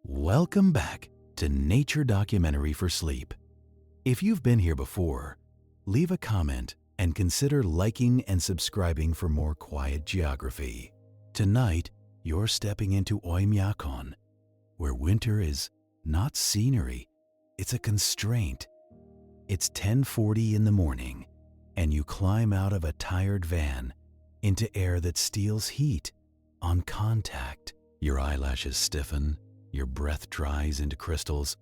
Welcome back to Nature Documentary for Sleep. If you've been here before, leave a comment and consider liking and subscribing for more quiet geography. Tonight, you're stepping into Oymyakon, where winter is not scenery, it's a constraint. It's 10:40 in the morning, and you climb out of a tired van into air that steals heat on contact. Your eyelashes stiffen, your breath dries into crystals,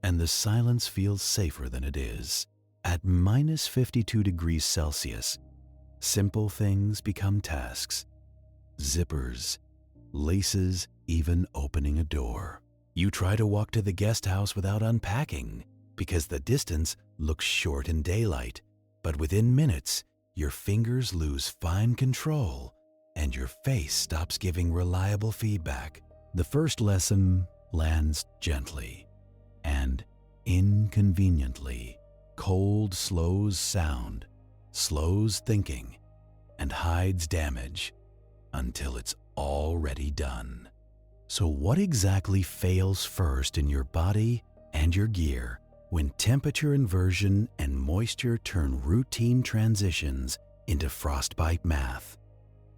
and the silence feels safer than it is. At minus 52 degrees Celsius, simple things become tasks. Zippers, laces, even opening a door. You try to walk to the guest house without unpacking because the distance looks short in daylight, but within minutes, your fingers lose fine control and your face stops giving reliable feedback. The first lesson lands gently and inconveniently. Cold slows sound, slows thinking, and hides damage until it's already done. So what exactly fails first in your body and your gear when temperature inversion and moisture turn routine transitions into frostbite math?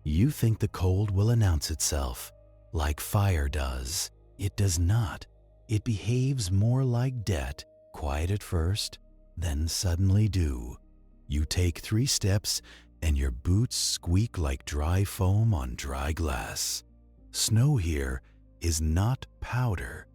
You think the cold will announce itself like fire does. It does not. It behaves more like debt, quiet at first, then suddenly do. You take 3 steps and your boots squeak like dry foam on dry glass. Snow here is not powder.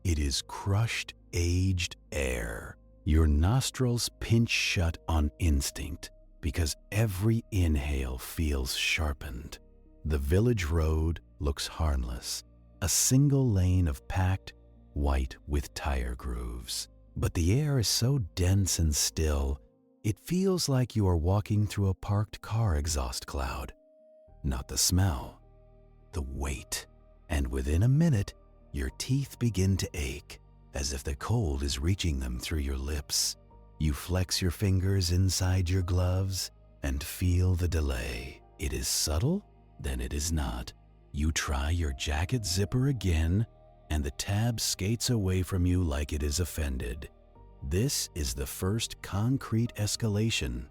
It is crushed, aged air. Your nostrils pinch shut on instinct because every inhale feels sharpened. The village road looks harmless, a single lane of packed, white with tire grooves. But the air is so dense and still, it feels like you are walking through a parked car exhaust cloud. Not the smell, the weight. And within a minute, your teeth begin to ache, as if the cold is reaching them through your lips. You flex your fingers inside your gloves and feel the delay. It is subtle, then it is not. You try your jacket zipper again, and the tab skates away from you like it is offended. This is the first concrete escalation,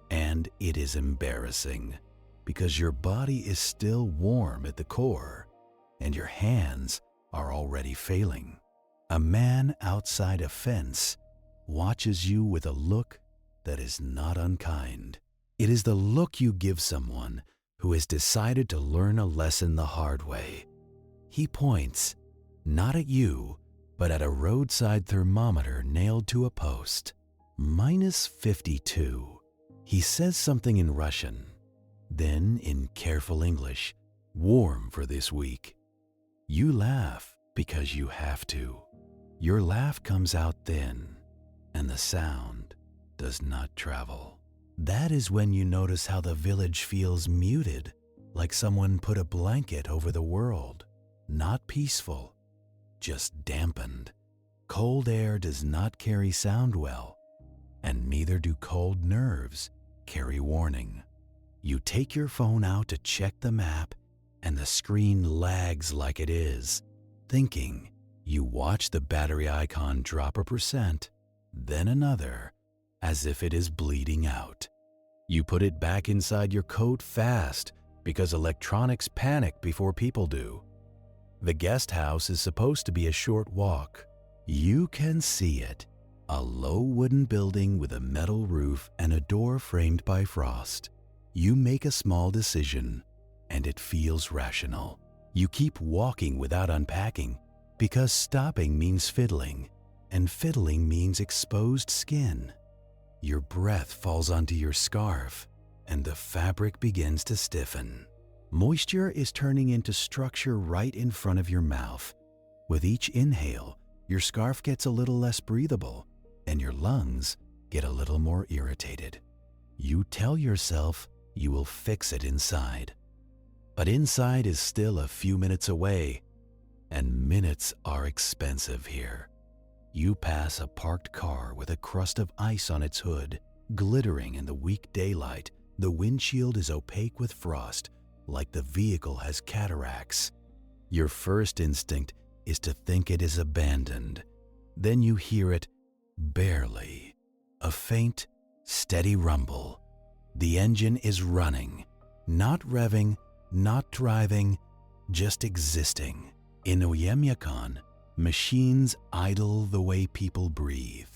and it is embarrassing because your body is still warm at the core and your hands are already failing. A man outside a fence watches you with a look that is not unkind. It is the look you give someone who has decided to learn a lesson the hard way. He points, not at you, but at a roadside thermometer nailed to a post. Minus 52. He says something in Russian, then in careful English, warm for this week. You laugh because you have to. Your laugh comes out thin, and the sound does not travel. That is when you notice how the village feels muted, like someone put a blanket over the world. Not peaceful, just dampened. Cold air does not carry sound well, and neither do cold nerves carry warning. You take your phone out to check the map, and the screen lags like it is. Thinking, you watch the battery icon drop a percent, then another, as if it is bleeding out. You put it back inside your coat fast because electronics panic before people do. The guest house is supposed to be a short walk. You can see it, a low wooden building with a metal roof and a door framed by frost. You make a small decision, and it feels rational. You keep walking without unpacking because stopping means fiddling, and fiddling means exposed skin. Your breath falls onto your scarf, and the fabric begins to stiffen. Moisture is turning into structure right in front of your mouth. With each inhale, your scarf gets a little less breathable, and your lungs get a little more irritated. You tell yourself you will fix it inside. But inside is still a few minutes away, and minutes are expensive here. You pass a parked car with a crust of ice on its hood, glittering in the weak daylight. The windshield is opaque with frost, like the vehicle has cataracts. Your first instinct is to think it is abandoned. Then you hear it barely, a faint, steady rumble. The engine is running, not revving, not driving, just existing. In Oymyakon, machines idle the way people breathe.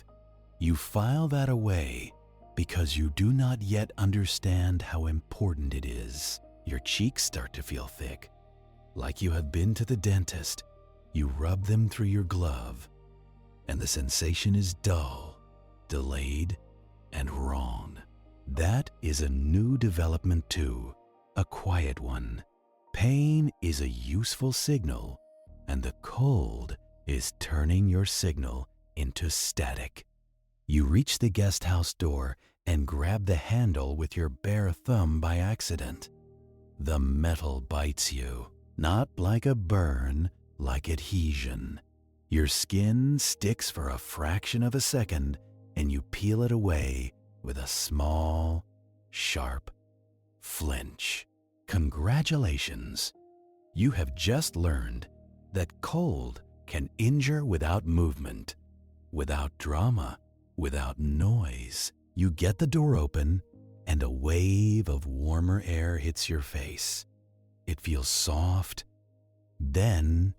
You file that away because you do not yet understand how important it is. Your cheeks start to feel thick, like you have been to the dentist. You rub them through your glove, and the sensation is dull, delayed, and wrong. That is a new development too, a quiet one. Pain is a useful signal, and the cold is turning your signal into static. You reach the guest house door and grab the handle with your bare thumb by accident. The metal bites you, not like a burn, like adhesion. Your skin sticks for a fraction of a second, and you peel it away with a small, sharp flinch. Congratulations! You have just learned that cold can injure without movement, without drama, without noise. You get the door open, and a wave of warmer air hits your face. It feels soft, then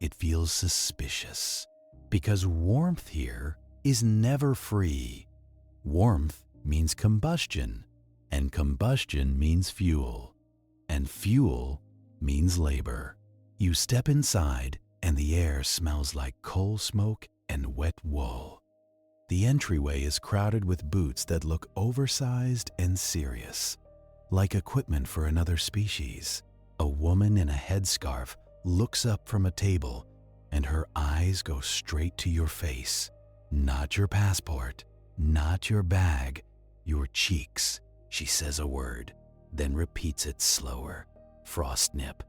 it feels suspicious, because warmth here is never free. Warmth means combustion, and combustion means fuel, and fuel means labor. You step inside, and the air smells like coal smoke and wet wool. The entryway is crowded with boots that look oversized and serious, like equipment for another species. A woman in a headscarf looks up from a table, and her eyes go straight to your face. Not your passport, not your bag, your cheeks. She says a word, then repeats it slower. Frostnip.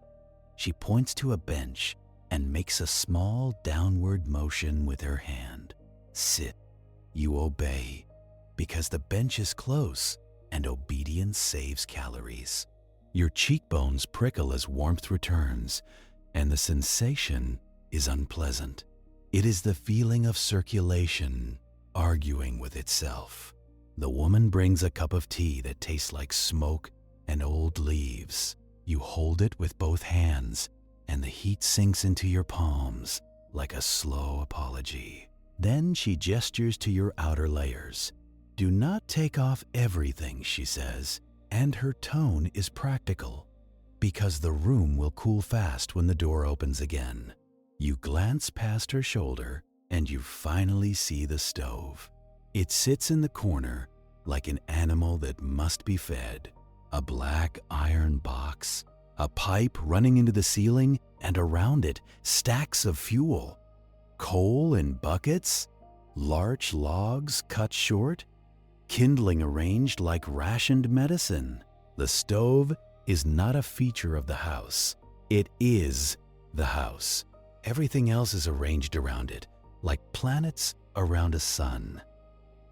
She points to a bench and makes a small downward motion with her hand. Sit. You obey, because the bench is close and obedience saves calories. Your cheekbones prickle as warmth returns, and the sensation is unpleasant. It is the feeling of circulation arguing with itself. The woman brings a cup of tea that tastes like smoke and old leaves. You hold it with both hands, and the heat sinks into your palms like a slow apology. Then she gestures to your outer layers. Do not take off everything, she says, and her tone is practical, because the room will cool fast when the door opens again. You glance past her shoulder, and you finally see the stove. It sits in the corner like an animal that must be fed. A black iron box, a pipe running into the ceiling, and around it, stacks of fuel. Coal in buckets, larch logs cut short, kindling arranged like rationed medicine. The stove is not a feature of the house. It is the house. Everything else is arranged around it, like planets around a sun.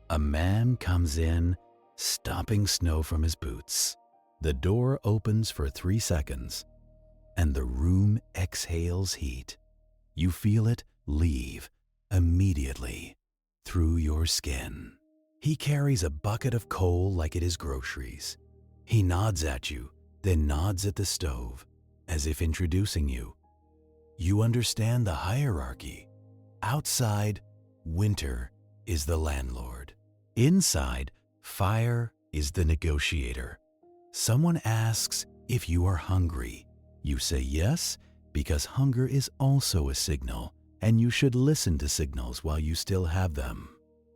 A man comes in, stomping snow from his boots. The door opens for 3 seconds, and the room exhales heat. You feel it leave immediately through your skin. He carries a bucket of coal like it is groceries. He nods at you, then nods at the stove, as if introducing you. You understand the hierarchy. Outside, winter is the landlord. Inside, fire is the negotiator. Someone asks if you are hungry. You say yes, because hunger is also a signal, and you should listen to signals while you still have them.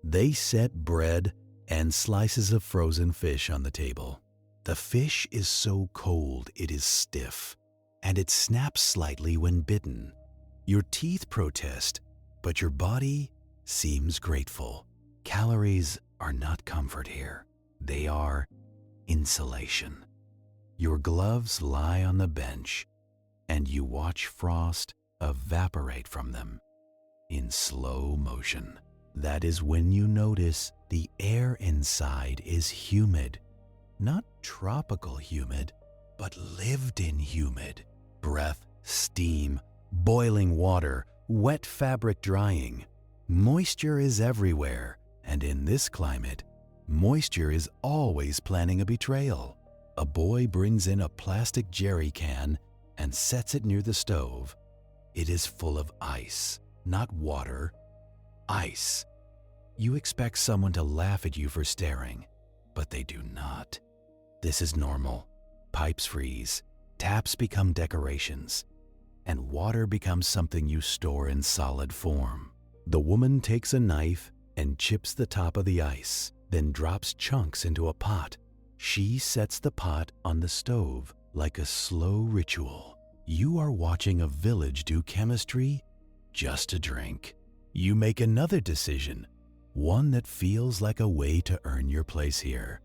They set bread and slices of frozen fish on the table. The fish is so cold it is stiff, and it snaps slightly when bitten. Your teeth protest, but your body seems grateful. Calories are not comfort here. They are insulation. Your gloves lie on the bench, and you watch frost evaporate from them in slow motion. That is when you notice the air inside is humid. Not tropical humid, but lived-in humid. Breath, steam, boiling water, Wet fabric drying. Moisture is everywhere, and in this climate, moisture is always planning a betrayal. A boy brings in a plastic jerry can and sets it near the stove. It is full of ice, not water. Ice. You expect someone to laugh at you for staring, but they do not. This is normal. Pipes freeze, taps become decorations, and water becomes something you store in solid form. The woman takes a knife and chips the top of the ice, then drops chunks into a pot. She sets the pot on the stove like a slow ritual. You are watching a village do chemistry just to drink. You make another decision, one that feels like a way to earn your place here.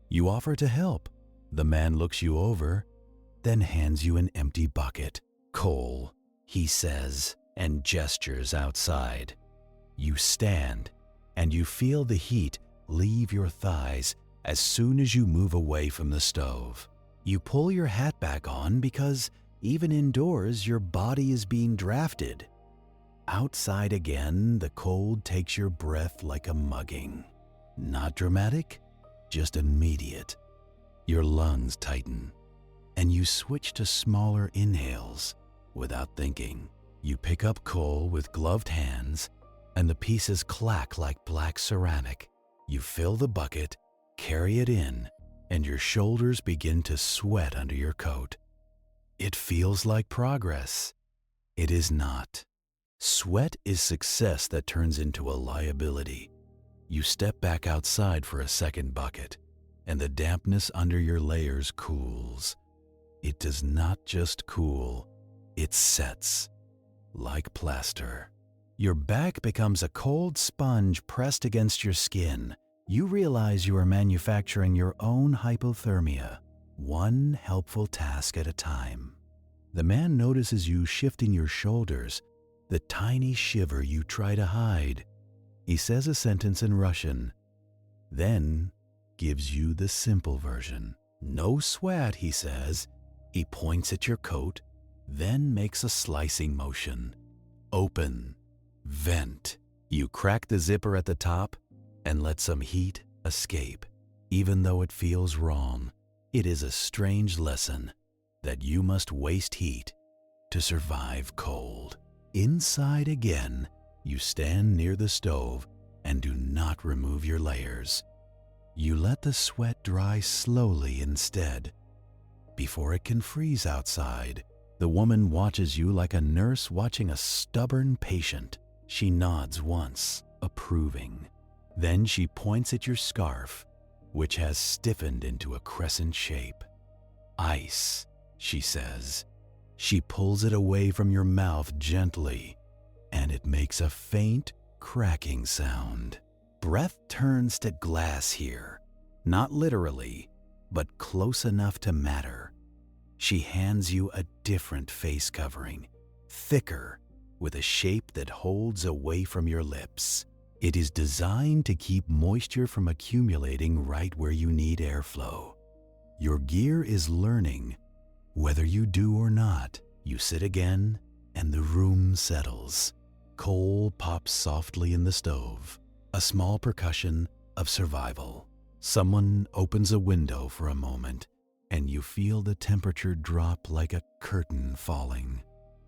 You offer to help. The man looks you over, then hands you an empty bucket. "Coal," he says, and gestures outside. You stand, and you feel the heat leave your thighs as soon as you move away from the stove. You pull your hat back on because even indoors, your body is being drafted. Outside again, the cold takes your breath like a mugging. Not dramatic, just immediate. Your lungs tighten, and you switch to smaller inhales without thinking. You pick up coal with gloved hands, and the pieces clack like black ceramic. You fill the bucket, carry it in, and your shoulders begin to sweat under your coat. It feels like progress. It is not. Sweat is success that turns into a liability. You step back outside for a second bucket, and the dampness under your layers cools. It does not just cool, it sets, like plaster. Your back becomes a cold sponge pressed against your skin. You realize you are manufacturing your own hypothermia, one helpful task at a time. The man notices you shifting your shoulders, the tiny shiver you try to hide. He says a sentence in Russian, then gives you the simple version. "No sweat," he says. He points at your coat, then makes a slicing motion. Open, vent. You crack the zipper at the top and let some heat escape. Even though it feels wrong, it is a strange lesson that you must waste heat to survive cold. Inside again, you stand near the stove and do not remove your layers. You let the sweat dry slowly instead. Before it can freeze outside, the woman watches you like a nurse watching a stubborn patient. She nods once, approving. Then she points at your scarf, which has stiffened into a crescent shape. "Ice," she says. She pulls it away from your mouth gently, and it makes a faint, cracking sound. Breath turns to glass here, not literally, but close enough to matter. She hands you a different face covering, thicker, with a shape that holds away from your lips. It is designed to keep moisture from accumulating right where you need airflow. Your gear is learning, whether you do or not. You sit again, and the room settles. Coal pops softly in the stove, a small percussion of survival. Someone opens a window for a moment, and you feel the temperature drop like a curtain falling.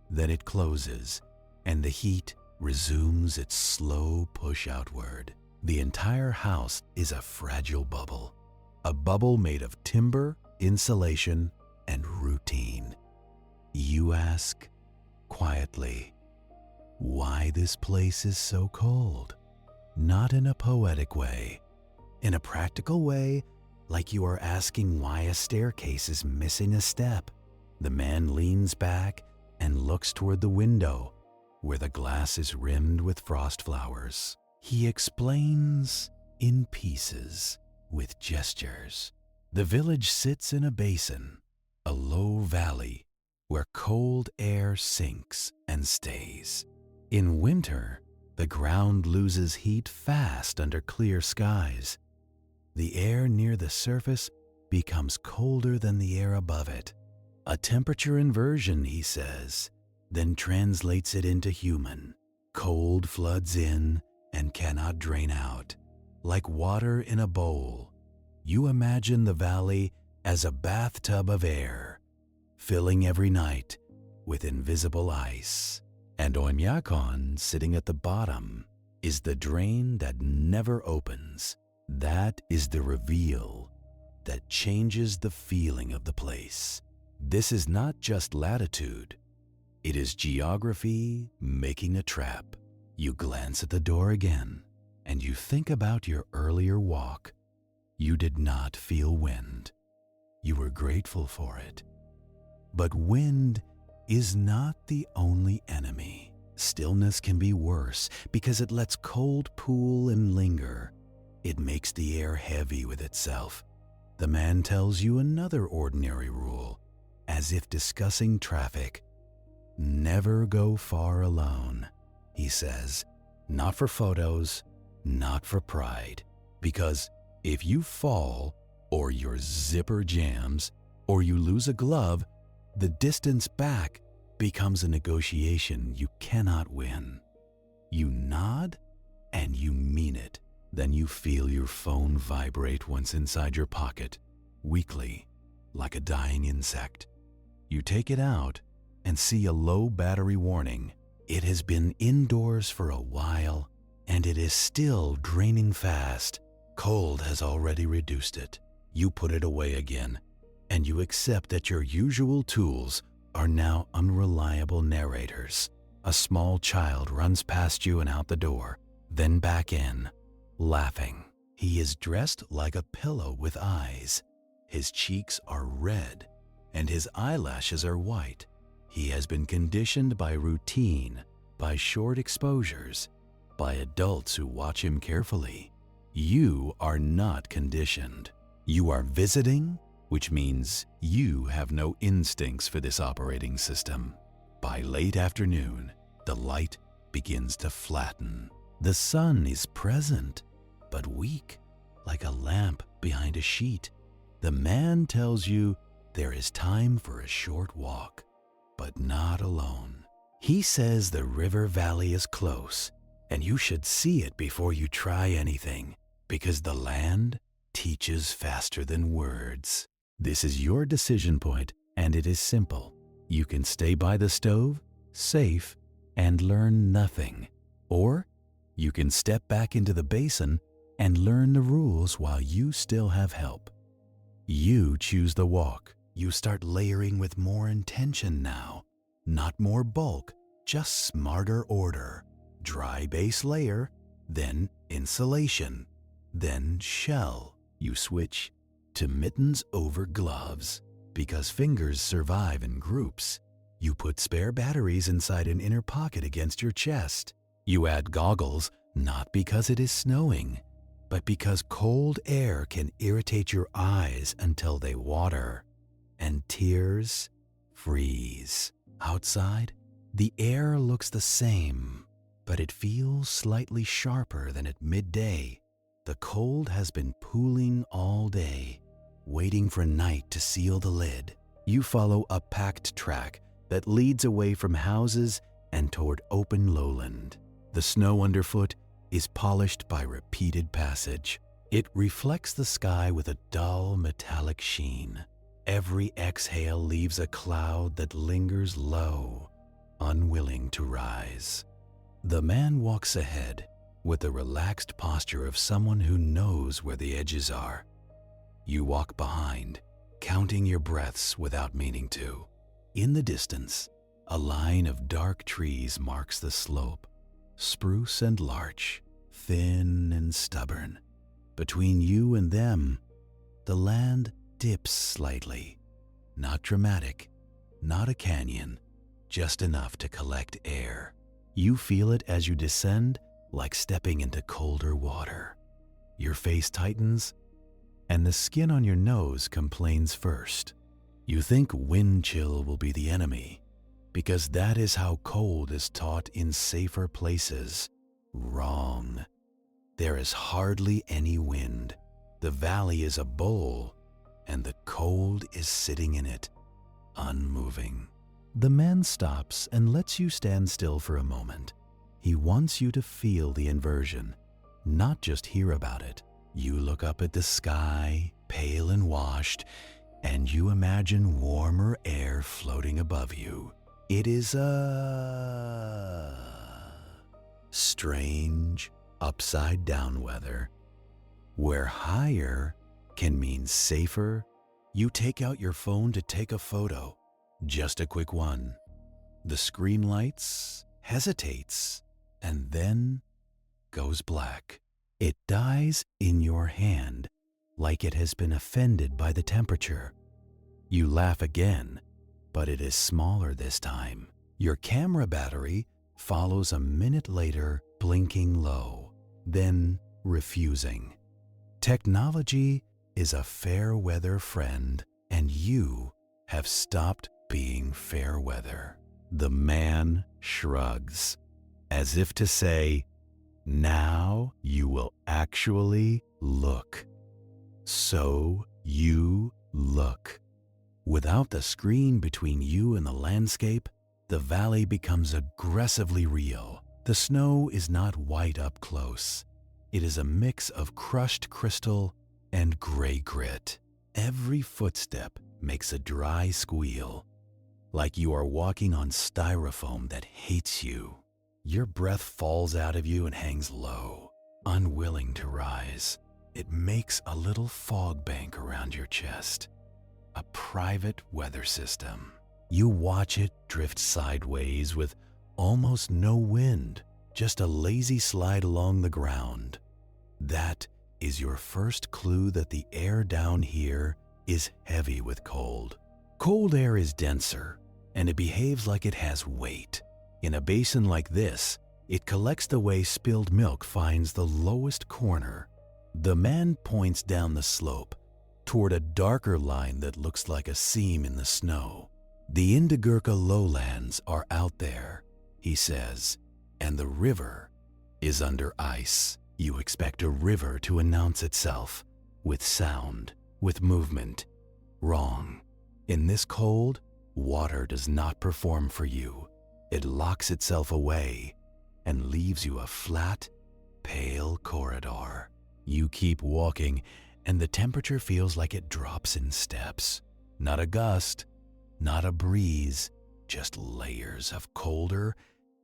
Then it closes, and the heat resumes its slow push outward. The entire house is a fragile bubble, a bubble made of timber, insulation, and routine. You ask, quietly, why this place is so cold? Not in a poetic way, in a practical way, like you are asking why a staircase is missing a step. The man leans back and looks toward the window, where the glass is rimmed with frost flowers. He explains in pieces, with gestures. The village sits in a basin, a low valley where cold air sinks and stays. In winter, the ground loses heat fast under clear skies. The air near the surface becomes colder than the air above it. A temperature inversion, he says. then translates it into human. Cold floods in and cannot drain out. Like water in a bowl, you imagine the valley as a bathtub of air, filling every night with invisible ice. And Oymyakon, sitting at the bottom, is the drain that never opens. That is the reveal that changes the feeling of the place. This is not just latitude. It is geography making a trap. You glance at the door again, and you think about your earlier walk. You did not feel wind. You were grateful for it. But wind is not the only enemy. Stillness can be worse because it lets cold pool and linger. It makes the air heavy with itself. The man tells you another ordinary rule, as if discussing traffic. Never go far alone, he says. Not for photos, not for pride. Because if you fall, or your zipper jams, or you lose a glove, the distance back becomes a negotiation you cannot win. You nod, and you mean it. Then you feel your phone vibrate once inside your pocket, weakly, like a dying insect. You take it out and see a low battery warning. It has been indoors for a while, and it is still draining fast. Cold has already reduced it. You put it away again, and you accept that your usual tools are now unreliable narrators. A small child runs past you and out the door, then back in, laughing. He is dressed like a pillow with eyes. His cheeks are red, and his eyelashes are white. He has been conditioned by routine, by short exposures, by adults who watch him carefully. You are not conditioned. You are visiting, which means you have no instincts for this operating system. By late afternoon, the light begins to flatten. The sun is present, but weak, like a lamp behind a sheet. The man tells you there is time for a short walk, but not alone. He says the river valley is close, and you should see it before you try anything, because the land teaches faster than words. This is your decision point, and it is simple. You can stay by the stove, safe, and learn nothing. Or you can step back into the basin and learn the rules while you still have help. You choose the walk. You start layering with more intention now. Not more bulk, just smarter order. Dry base layer, then insulation, then shell. You switch to mittens over gloves because fingers survive in groups. You put spare batteries inside an inner pocket against your chest. You add goggles not because it is snowing, but because cold air can irritate your eyes until they water and tears freeze. Outside, the air looks the same, but it feels slightly sharper than at midday. The cold has been pooling all day, waiting for night to seal the lid. You follow a packed track that leads away from houses and toward open lowland. The snow underfoot is polished by repeated passage. It reflects the sky with a dull metallic sheen. Every exhale leaves a cloud that lingers low, unwilling to rise. The man walks ahead with the relaxed posture of someone who knows where the edges are. You walk behind, counting your breaths without meaning to. In the distance, a line of dark trees marks the slope. Spruce and larch, thin and stubborn. Between you and them, the land dips slightly. Not dramatic, not a canyon, just enough to collect air. You feel it as you descend, like stepping into colder water. Your face tightens, and the skin on your nose complains first. You think wind chill will be the enemy, because that is how cold is taught in safer places. Wrong. There is hardly any wind. The valley is a bowl, and the cold is sitting in it, unmoving. The man stops and lets you stand still for a moment. He wants you to feel the inversion, not just hear about it. You look up at the sky, pale and washed, and you imagine warmer air floating above you. It is strange, upside-down weather, where higher can mean safer. You take out your phone to take a photo, just a quick one. The screen lights, hesitates, and then goes black. It dies in your hand, like it has been offended by the temperature. You laugh again, but it is smaller this time. Your camera battery follows a minute later, blinking low, then refusing. Technology is a fair weather friend, and you have stopped being fair weather. The man shrugs, as if to say, now you will actually look. So you look. Without the screen between you and the landscape, the valley becomes aggressively real. The snow is not white up close. It is a mix of crushed crystal and gray grit. Every footstep makes a dry squeal, like you are walking on styrofoam that hates you. Your breath falls out of you and hangs low, unwilling to rise. It makes a little fog bank around your chest, a private weather system. You watch it drift sideways with almost no wind, just a lazy slide along the ground. That is your first clue that the air down here is heavy with cold. Cold air is denser, and it behaves like it has weight. In a basin like this, it collects the way spilled milk finds the lowest corner. The man points down the slope, toward a darker line that looks like a seam in the snow. The Indigirka lowlands are out there, he says, and the river is under ice. You expect a river to announce itself, with sound, with movement. Wrong. In this cold, water does not perform for you. It locks itself away and leaves you a flat, pale corridor. You keep walking, and the temperature feels like it drops in steps. Not a gust, not a breeze, just layers of colder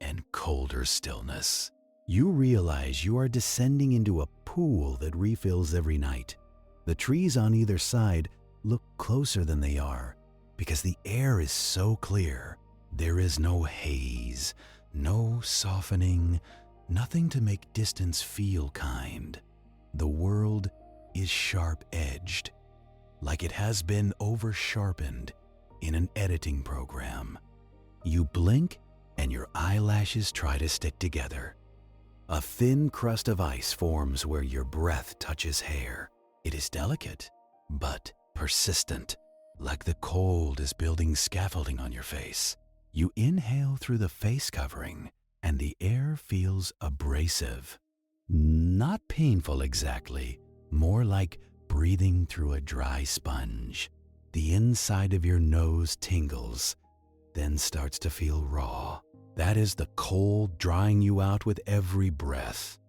and colder stillness. You realize you are descending into a pool that refills every night. The trees on either side look closer than they are because the air is so clear. There is no haze, no softening, nothing to make distance feel kind. The world is sharp-edged, like it has been over-sharpened in an editing program. You blink and your eyelashes try to stick together. A thin crust of ice forms where your breath touches hair. It is delicate, but persistent, like the cold is building scaffolding on your face. You inhale through the face covering, and the air feels abrasive. Not painful exactly, more like breathing through a dry sponge. The inside of your nose tingles, then starts to feel raw. That is the cold drying you out with every breath.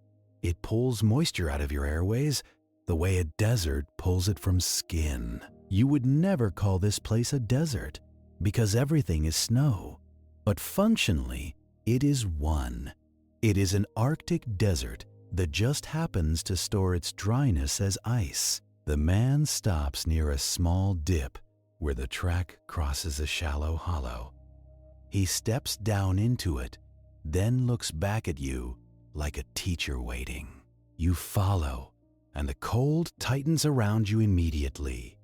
It pulls moisture out of your airways the way a desert pulls it from skin. You would never call this place a desert because everything is snow. But functionally, it is one. It is an Arctic desert that just happens to store its dryness as ice. The man stops near a small dip where the track crosses a shallow hollow. He steps down into it, then looks back at you like a teacher waiting. You follow, and the cold tightens around you immediately.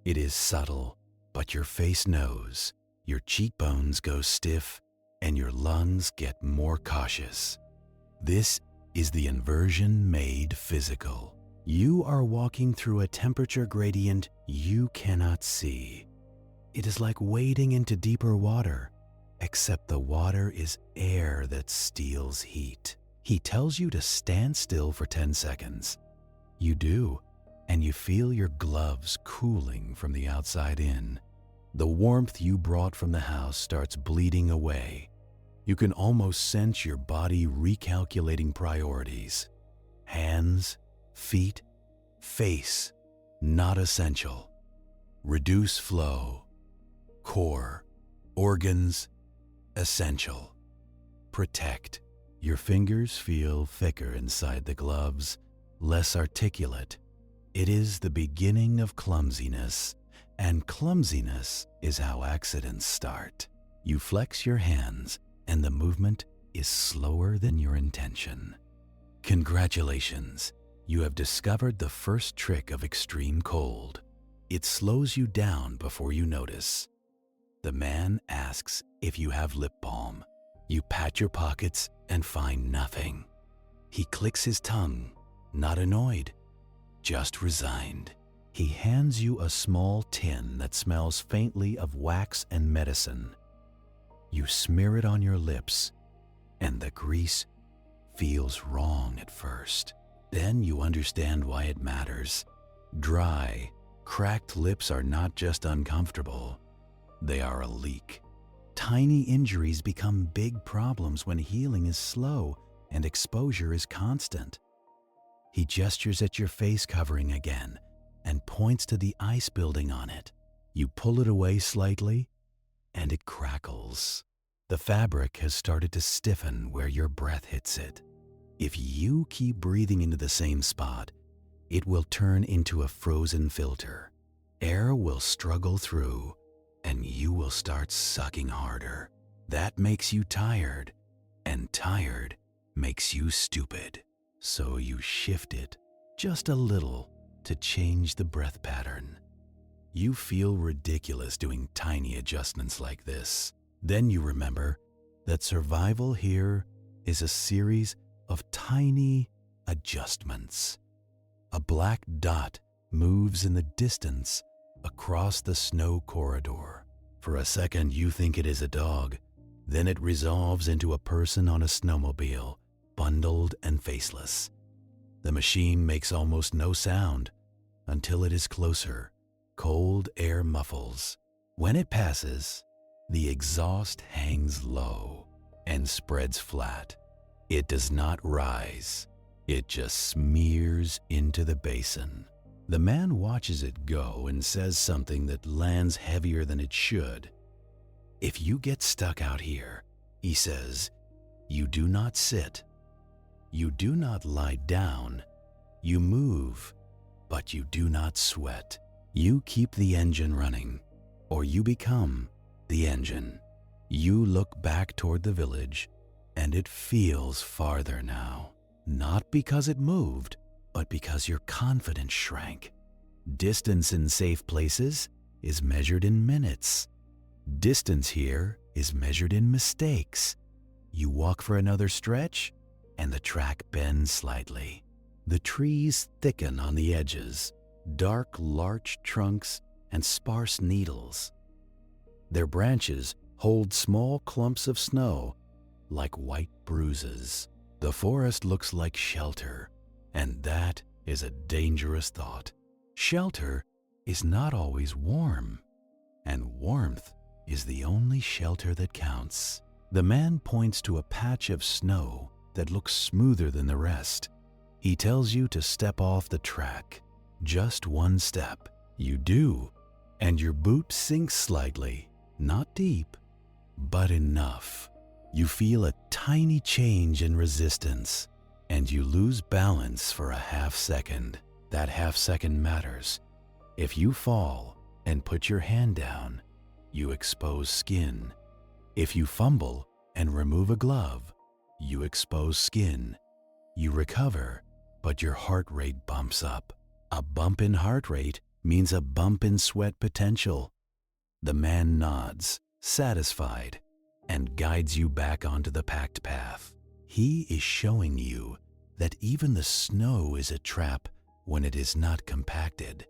It is subtle, but your face knows. Your cheekbones go stiff, and your lungs get more cautious. This is the inversion made physical. You are walking through a temperature gradient you cannot see. It is like wading into deeper water, except the water is air that steals heat. He tells you to stand still for 10 seconds. You do, and you feel your gloves cooling from the outside in. The warmth you brought from the house starts bleeding away. You can almost sense your body recalculating priorities. Hands, feet, face, not essential. Reduce flow. Core, organs, essential. Protect. Your fingers feel thicker inside the gloves, less articulate. It is the beginning of clumsiness, and clumsiness is how accidents start. You flex your hands, and the movement is slower than your intention. Congratulations, you have discovered the first trick of extreme cold. It slows you down before you notice. The man asks if you have lip balm. You pat your pockets and find nothing. He clicks his tongue, not annoyed, just resigned. He hands you a small tin that smells faintly of wax and medicine. You smear it on your lips, and the grease feels wrong at first. Then you understand why it matters. Dry, cracked lips are not just uncomfortable, they are a leak. Tiny injuries become big problems when healing is slow and exposure is constant. He gestures at your face covering again and points to the ice building on it. You pull it away slightly, and it crackles. The fabric has started to stiffen where your breath hits it. If you keep breathing into the same spot, it will turn into a frozen filter. Air will struggle through, and you will start sucking harder. That makes you tired, and tired makes you stupid. So you shift it just a little to change the breath pattern. You feel ridiculous doing tiny adjustments like this. Then you remember that survival here is a series of tiny adjustments. A black dot moves in the distance across the snow corridor. For a second, you think it is a dog. Then it resolves into a person on a snowmobile, bundled and faceless. The machine makes almost no sound until it is closer. Cold air muffles. When it passes, the exhaust hangs low and spreads flat. It does not rise. It just smears into the basin. The man watches it go and says something that lands heavier than it should. If you get stuck out here, he says, you do not sit. You do not lie down. You move, but you do not sweat. You keep the engine running, or you become the engine. You look back toward the village, and it feels farther now. Not because it moved, but because your confidence shrank. Distance in safe places is measured in minutes. Distance here is measured in mistakes. You walk for another stretch, and the track bends slightly. The trees thicken on the edges, dark larch trunks and sparse needles. Their branches hold small clumps of snow like white bruises. The forest looks like shelter, and that is a dangerous thought. Shelter is not always warm, and warmth is the only shelter that counts. The man points to a patch of snow that looks smoother than the rest. He tells you to step off the track. Just one step. You do, and your boot sinks slightly, not deep, but enough. You feel a tiny change in resistance, and you lose balance for a half second. That half second matters. If you fall and put your hand down, you expose skin. If you fumble and remove a glove, you expose skin. You recover, but your heart rate bumps up. A bump in heart rate means a bump in sweat potential. The man nods, satisfied, and guides you back onto the packed path. He is showing you that even the snow is a trap when it is not compacted.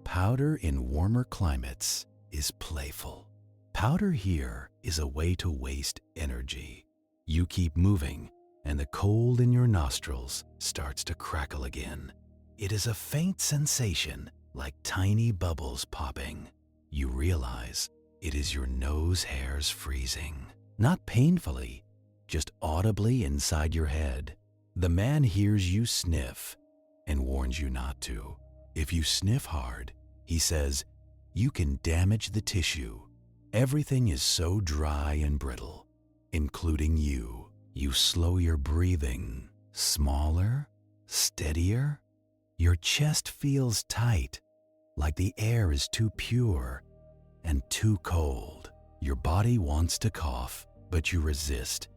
Powder in warmer climates is playful. Powder here is a way to waste energy. You keep moving, and the cold in your nostrils starts to crackle again. It is a faint sensation, like tiny bubbles popping. You realize It is your nose hairs freezing. Not painfully, just audibly inside your head. The man hears you sniff and warns you not to. If you sniff hard, he says, you can damage the tissue. Everything is so dry and brittle, including you. You slow your breathing. Smaller, steadier. Your chest feels tight, like the air is too pure and too cold. Your body wants to cough, but you resist.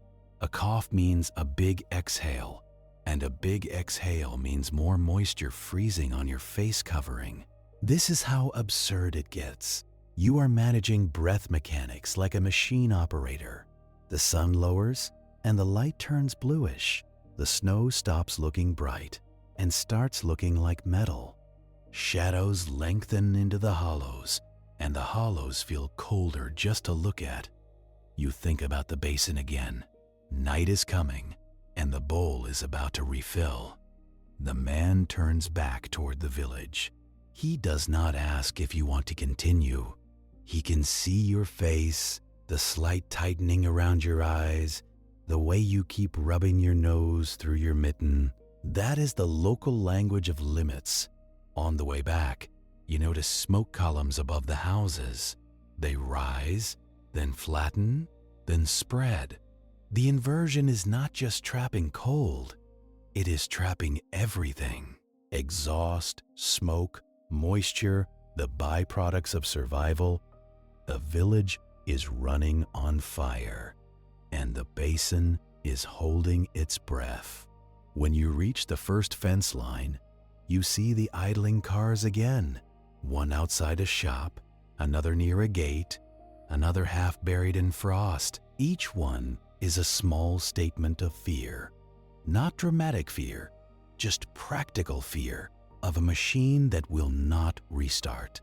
A cough means a big exhale, and a big exhale means more moisture freezing on your face covering. This is how absurd it gets. You are managing breath mechanics like a machine operator. The sun lowers and the light turns bluish. The snow stops looking bright and starts looking like metal. Shadows lengthen into the hollows, and the hollows feel colder just to look at. You think about the basin again. Night is coming, and the bowl is about to refill. The man turns back toward the village. He does not ask if you want to continue. He can see your face, the slight tightening around your eyes, the way you keep rubbing your nose through your mitten. That is the local language of limits. On the way back, you notice smoke columns above the houses. They rise, then flatten, then spread. The inversion is not just trapping cold, it is trapping everything. Exhaust, smoke, moisture, the byproducts of survival. The village is running on fire, and the basin is holding its breath. When you reach the first fence line, you see the idling cars again. One outside a shop, another near a gate, another half buried in frost. Each one is a small statement of fear. Not dramatic fear, just practical fear of a machine that will not restart.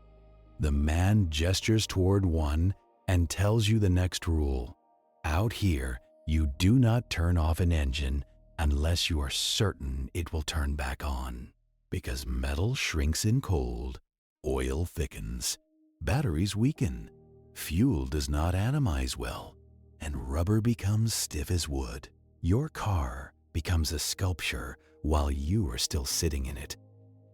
The man gestures toward one and tells you the next rule. Out here, you do not turn off an engine unless you are certain it will turn back on. Because metal shrinks in cold, oil thickens, batteries weaken, fuel does not atomize well, and rubber becomes stiff as wood. Your car becomes a sculpture while you are still sitting in it.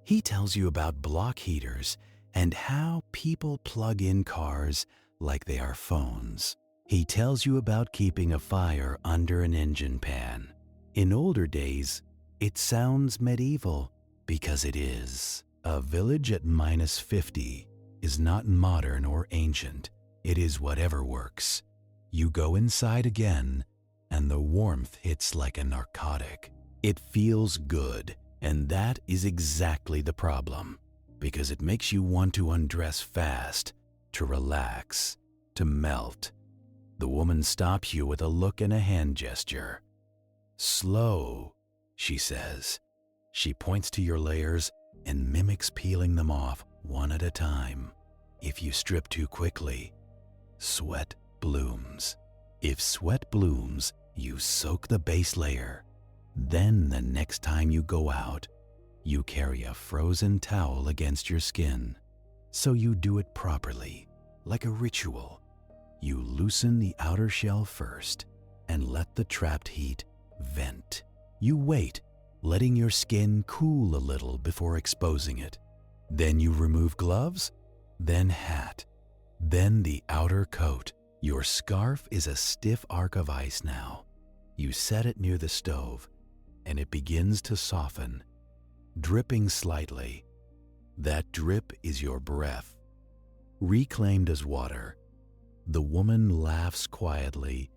He tells you about block heaters and how people plug in cars like they are phones. He tells you about keeping a fire under an engine pan. In older days, it sounds medieval because it is. A village at -50 is not modern or ancient. It is whatever works. You go inside again, and the warmth hits like a narcotic. It feels good, and that is exactly the problem, because it makes you want to undress fast, to relax, to melt. The woman stops you with a look and a hand gesture. Slow, she says. She points to your layers and mimics peeling them off one at a time. If you strip too quickly, sweat blooms. If sweat blooms, you soak the base layer. Then the next time you go out, you carry a frozen towel against your skin. So you do it properly, like a ritual. You loosen the outer shell first and let the trapped heat vent. You wait, letting your skin cool a little before exposing it. Then you remove gloves, then hat, then the outer coat. Your scarf is a stiff arc of ice now. You set it near the stove, and it begins to soften, dripping slightly. That drip is your breath, reclaimed as water. The woman laughs quietly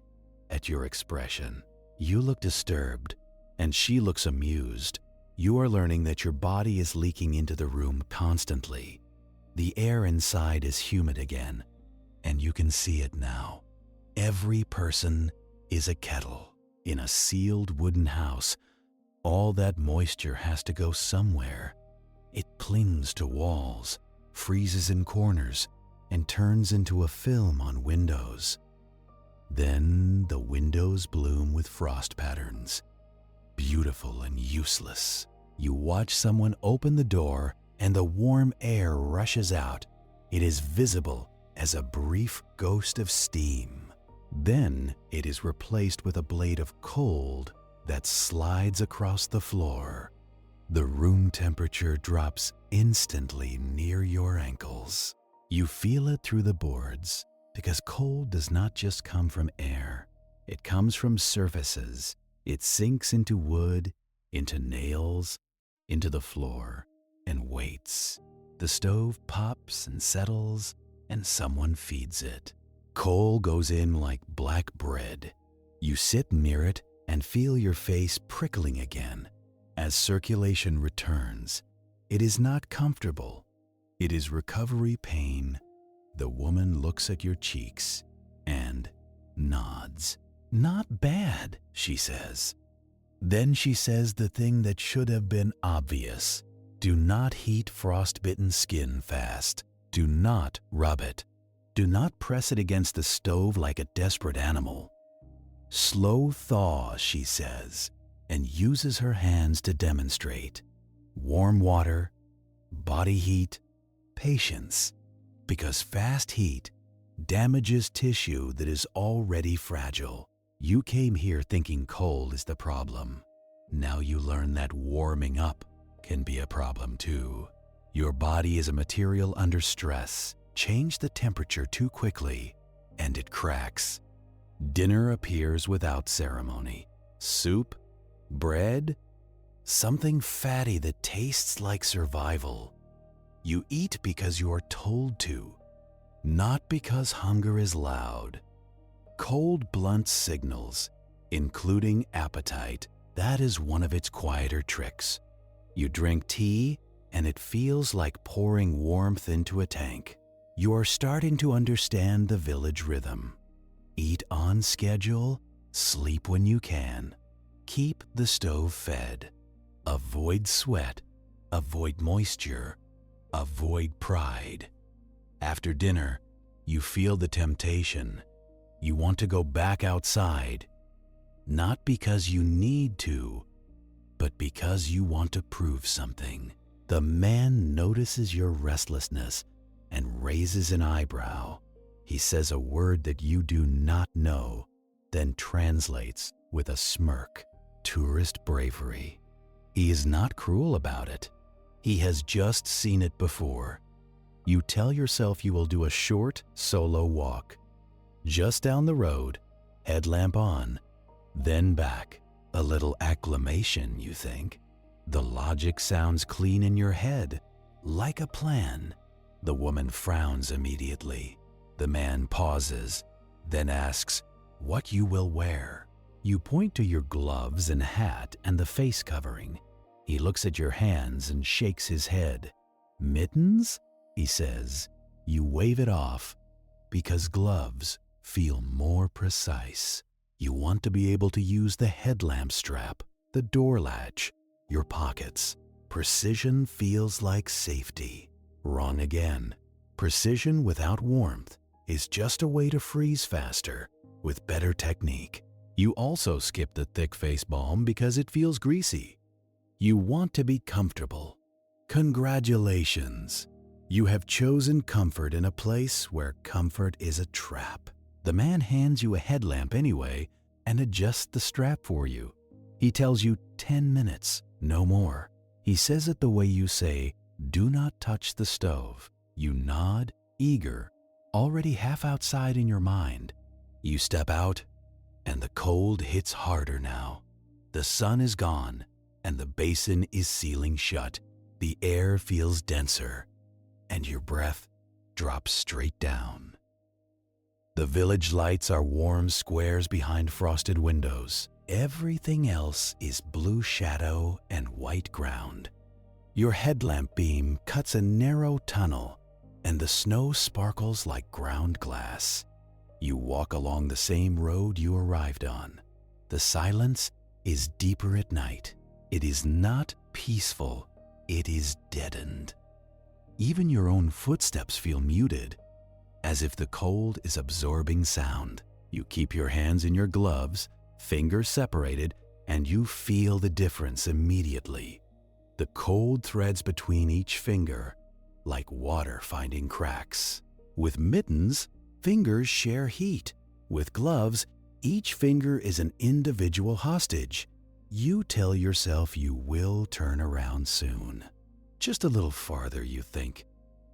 at your expression. You look disturbed, and she looks amused. You are learning that your body is leaking into the room constantly. The air inside is humid again, and you can see it now. Every person is a kettle in a sealed wooden house. All that moisture has to go somewhere. It clings to walls, freezes in corners, and turns into a film on windows. Then the windows bloom with frost patterns. Beautiful and useless. You watch someone open the door and the warm air rushes out. It is visible as a brief ghost of steam. Then it is replaced with a blade of cold that slides across the floor. The room temperature drops instantly near your ankles. You feel it through the boards because cold does not just come from air. It comes from surfaces. It sinks into wood, into nails, into the floor, and waits. The stove pops and settles, and someone feeds it. Coal goes in like black bread. You sit near it and feel your face prickling again. As circulation returns, it is not comfortable. It is recovery pain. The woman looks at your cheeks and nods. "Not bad," she says. Then she says the thing that should have been obvious. Do not heat frostbitten skin fast. Do not rub it. Do not press it against the stove like a desperate animal. Slow thaw, she says, and uses her hands to demonstrate. Warm water, body heat, patience. Because fast heat damages tissue that is already fragile. You came here thinking cold is the problem. Now you learn that warming up can be a problem too. Your body is a material under stress. Change the temperature too quickly, and it cracks. Dinner appears without ceremony. Soup, bread, something fatty that tastes like survival. You eat because you are told to, not because hunger is loud. Cold blunts signals, including appetite. That is one of its quieter tricks. You drink tea, and it feels like pouring warmth into a tank. You are starting to understand the village rhythm. Eat on schedule, sleep when you can. Keep the stove fed. Avoid sweat, avoid moisture, avoid pride. After dinner, you feel the temptation. You want to go back outside, not because you need to, but because you want to prove something. The man notices your restlessness and raises an eyebrow. He says a word that you do not know, then translates with a smirk. Tourist bravery. He is not cruel about it. He has just seen it before. You tell yourself you will do a short solo walk. Just down the road, headlamp on, then back. A little acclamation, you think. The logic sounds clean in your head, like a plan. The woman frowns immediately. The man pauses, then asks, "What you will wear?" You point to your gloves and hat and the face covering. He looks at your hands and shakes his head. "Mittens?" he says. You wave it off because gloves feel more precise. You want to be able to use the headlamp strap, the door latch, your pockets. Precision feels like safety. Wrong again. Precision without warmth is just a way to freeze faster with better technique. You also skip the thick face balm because it feels greasy. You want to be comfortable. Congratulations. You have chosen comfort in a place where comfort is a trap. The man hands you a headlamp anyway and adjusts the strap for you. He tells you 10 minutes, no more. He says it the way you say, "Do not touch the stove." You nod, eager, already half outside in your mind. You step out, and the cold hits harder now. The sun is gone, and the basin is sealing shut. The air feels denser, and your breath drops straight down. The village lights are warm squares behind frosted windows. Everything else is blue shadow and white ground. Your headlamp beam cuts a narrow tunnel, and the snow sparkles like ground glass. You walk along the same road you arrived on. The silence is deeper at night. It is not peaceful, it is deadened. Even your own footsteps feel muted, as if the cold is absorbing sound. You keep your hands in your gloves, fingers separated, and you feel the difference immediately. The cold threads between each finger, like water finding cracks. With mittens, fingers share heat. With gloves, each finger is an individual hostage. You tell yourself you will turn around soon. Just a little farther, you think,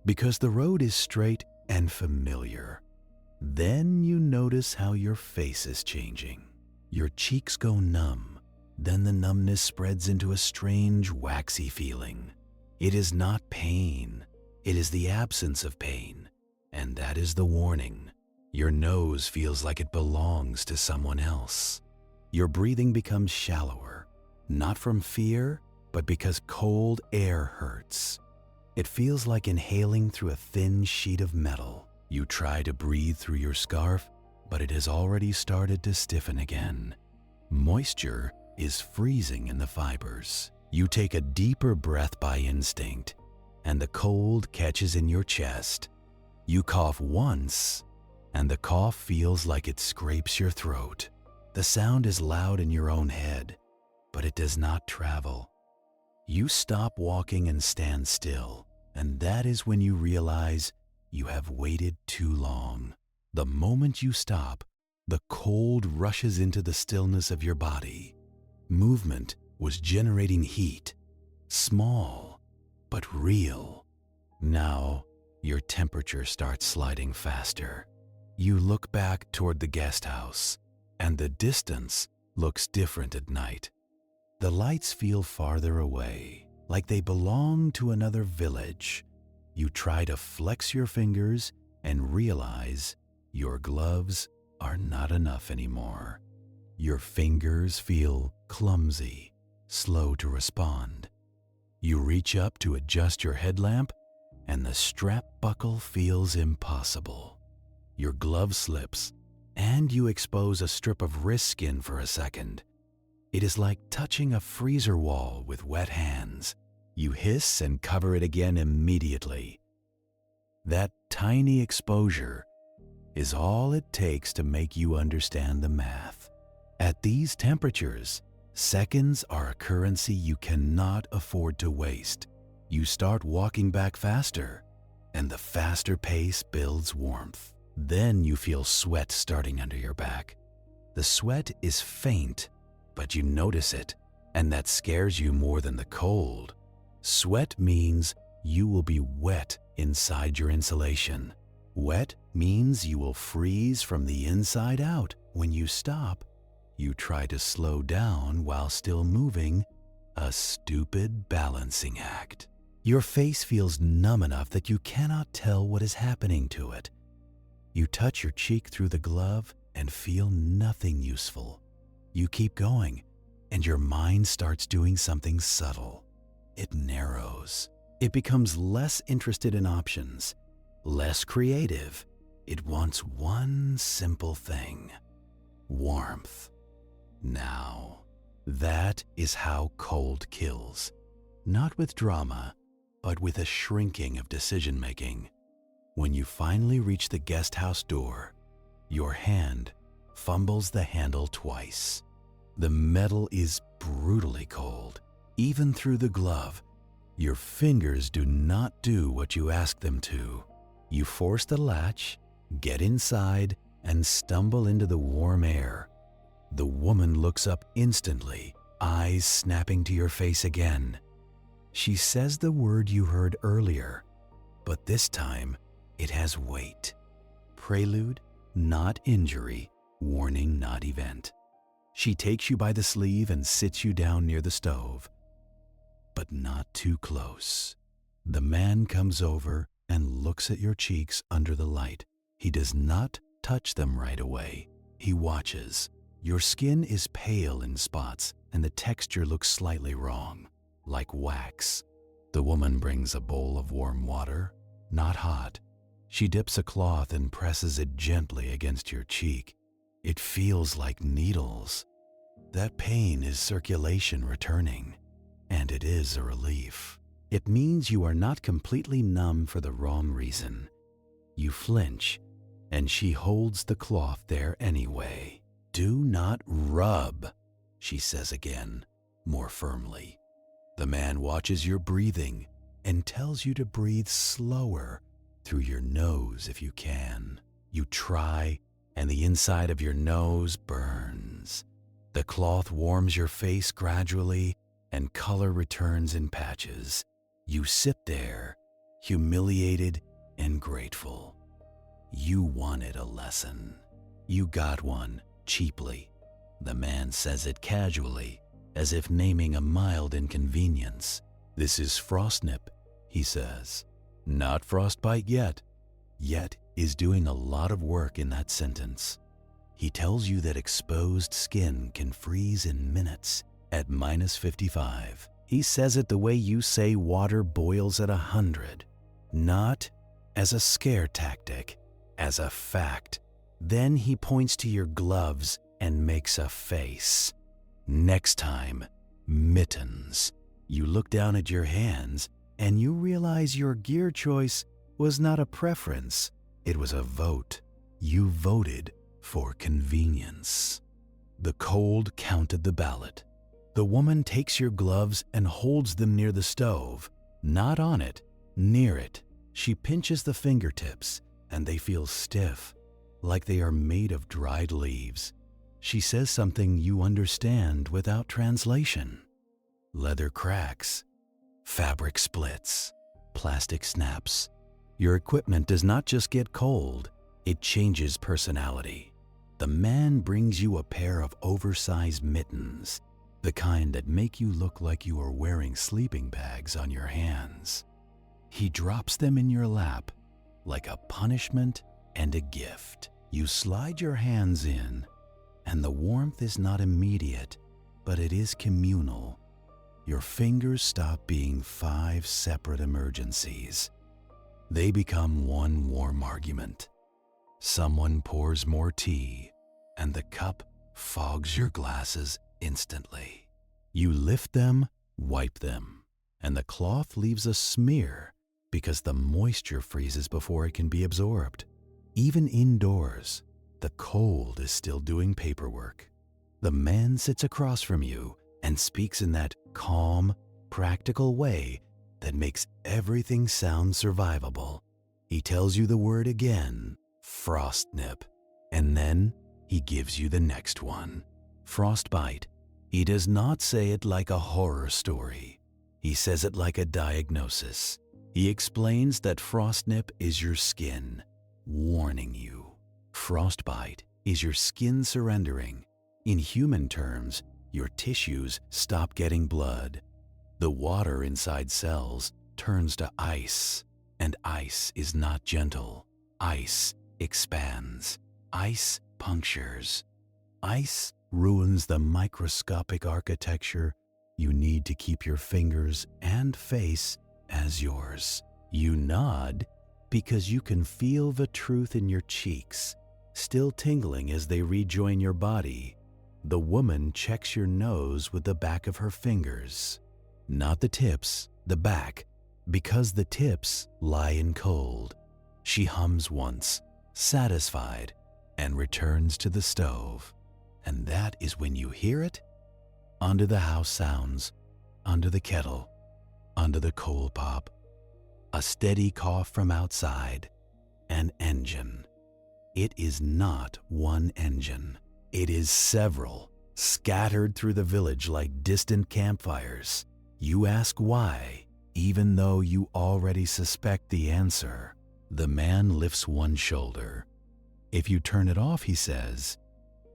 because the road is straight and familiar. Then you notice how your face is changing. Your cheeks go numb. Then the numbness spreads into a strange, waxy feeling. It is not pain. It is the absence of pain. And that is the warning. Your nose feels like it belongs to someone else. Your breathing becomes shallower, not from fear, but because cold air hurts. It feels like inhaling through a thin sheet of metal. You try to breathe through your scarf, but it has already started to stiffen again. Moisture is freezing in the fibers. You take a deeper breath by instinct, and the cold catches in your chest. You cough once, and the cough feels like it scrapes your throat. The sound is loud in your own head, but it does not travel. You stop walking and stand still, and that is when you realize you have waited too long. The moment you stop, the cold rushes into the stillness of your body. Movement was generating heat, small but real. Now, your temperature starts sliding faster. You look back toward the guest house, and the distance looks different at night. The lights feel farther away, like they belong to another village. You try to flex your fingers and realize your gloves are not enough anymore. Your fingers feel clumsy, slow to respond. You reach up to adjust your headlamp, and the strap buckle feels impossible. Your glove slips, and you expose a strip of wrist skin for a second. It is like touching a freezer wall with wet hands. You hiss and cover it again immediately. That tiny exposure is all it takes to make you understand the math. At these temperatures, seconds are a currency you cannot afford to waste. You start walking back faster, and the faster pace builds warmth. Then you feel sweat starting under your back. The sweat is faint, but you notice it, and that scares you more than the cold. Sweat means you will be wet inside your insulation. Wet means you will freeze from the inside out. When you stop, you try to slow down while still moving, a stupid balancing act. Your face feels numb enough that you cannot tell what is happening to it. You touch your cheek through the glove and feel nothing useful. You keep going, and your mind starts doing something subtle. It narrows. It becomes less interested in options, less creative. It wants one simple thing: warmth. Now, that is how cold kills. Not with drama, but with a shrinking of decision-making. When you finally reach the guest house door, your hand fumbles the handle twice. The metal is brutally cold. Even through the glove, your fingers do not do what you ask them to. You force the latch, get inside, and stumble into the warm air. The woman looks up instantly, eyes snapping to your face again. She says the word you heard earlier, but this time it has weight. Prelude, not injury. Warning, not event. She takes you by the sleeve and sits you down near the stove, but not too close. The man comes over and looks at your cheeks under the light. He does not touch them right away. He watches. Your skin is pale in spots, and the texture looks slightly wrong, like wax. The woman brings a bowl of warm water, not hot. She dips a cloth and presses it gently against your cheek. It feels like needles. That pain is circulation returning, and it is a relief. It means you are not completely numb for the wrong reason. You flinch, and she holds the cloth there anyway. "Do not rub," she says again, more firmly. The man watches your breathing and tells you to breathe slower, through your nose if you can. You try, and the inside of your nose burns. The cloth warms your face gradually, and color returns in patches. You sit there, humiliated and grateful. You wanted a lesson. You got one cheaply. The man says it casually, as if naming a mild inconvenience. "This is frostnip," he says. Not frostbite yet. Yet is doing a lot of work in that sentence. He tells you that exposed skin can freeze in minutes at -55. He says it the way you say water boils at 100. Not as a scare tactic, as a fact. Then he points to your gloves and makes a face. Next time, mittens. You look down at your hands and you realize your gear choice was not a preference, it was a vote. You voted for convenience. The cold counted the ballot. The woman takes your gloves and holds them near the stove, not on it, near it. She pinches the fingertips and they feel stiff, like they are made of dried leaves. She says something you understand without translation. Leather cracks, fabric splits, plastic snaps. Your equipment does not just get cold, it changes personality. The man brings you a pair of oversized mittens, the kind that make you look like you are wearing sleeping bags on your hands. He drops them in your lap like a punishment and a gift. You slide your hands in, and the warmth is not immediate, but it is communal. Your fingers stop being 5 separate emergencies. They become one warm argument. Someone pours more tea, and the cup fogs your glasses instantly. You lift them, wipe them, and the cloth leaves a smear because the moisture freezes before it can be absorbed. Even indoors, the cold is still doing paperwork. The man sits across from you and speaks in that calm, practical way that makes everything sound survivable. He tells you the word again, frostnip, and then he gives you the next one, frostbite. He does not say it like a horror story. He says it like a diagnosis. He explains that frostnip is your skin, warning you. Frostbite is your skin surrendering. In human terms, your tissues stop getting blood. The water inside cells turns to ice, and ice is not gentle. Ice expands. Ice punctures. Ice ruins the microscopic architecture you need to keep your fingers and face as yours. You nod because you can feel the truth in your cheeks, still tingling as they rejoin your body. The woman checks your nose with the back of her fingers. Not the tips, the back, because the tips lie in cold. She hums once, satisfied, and returns to the stove. And that is when you hear it. Under the house sounds, under the kettle, under the coal pop, a steady cough from outside, an engine. It is not one engine. It is several, scattered through the village like distant campfires. You ask why, even though you already suspect the answer. The man lifts one shoulder. If you turn it off, he says,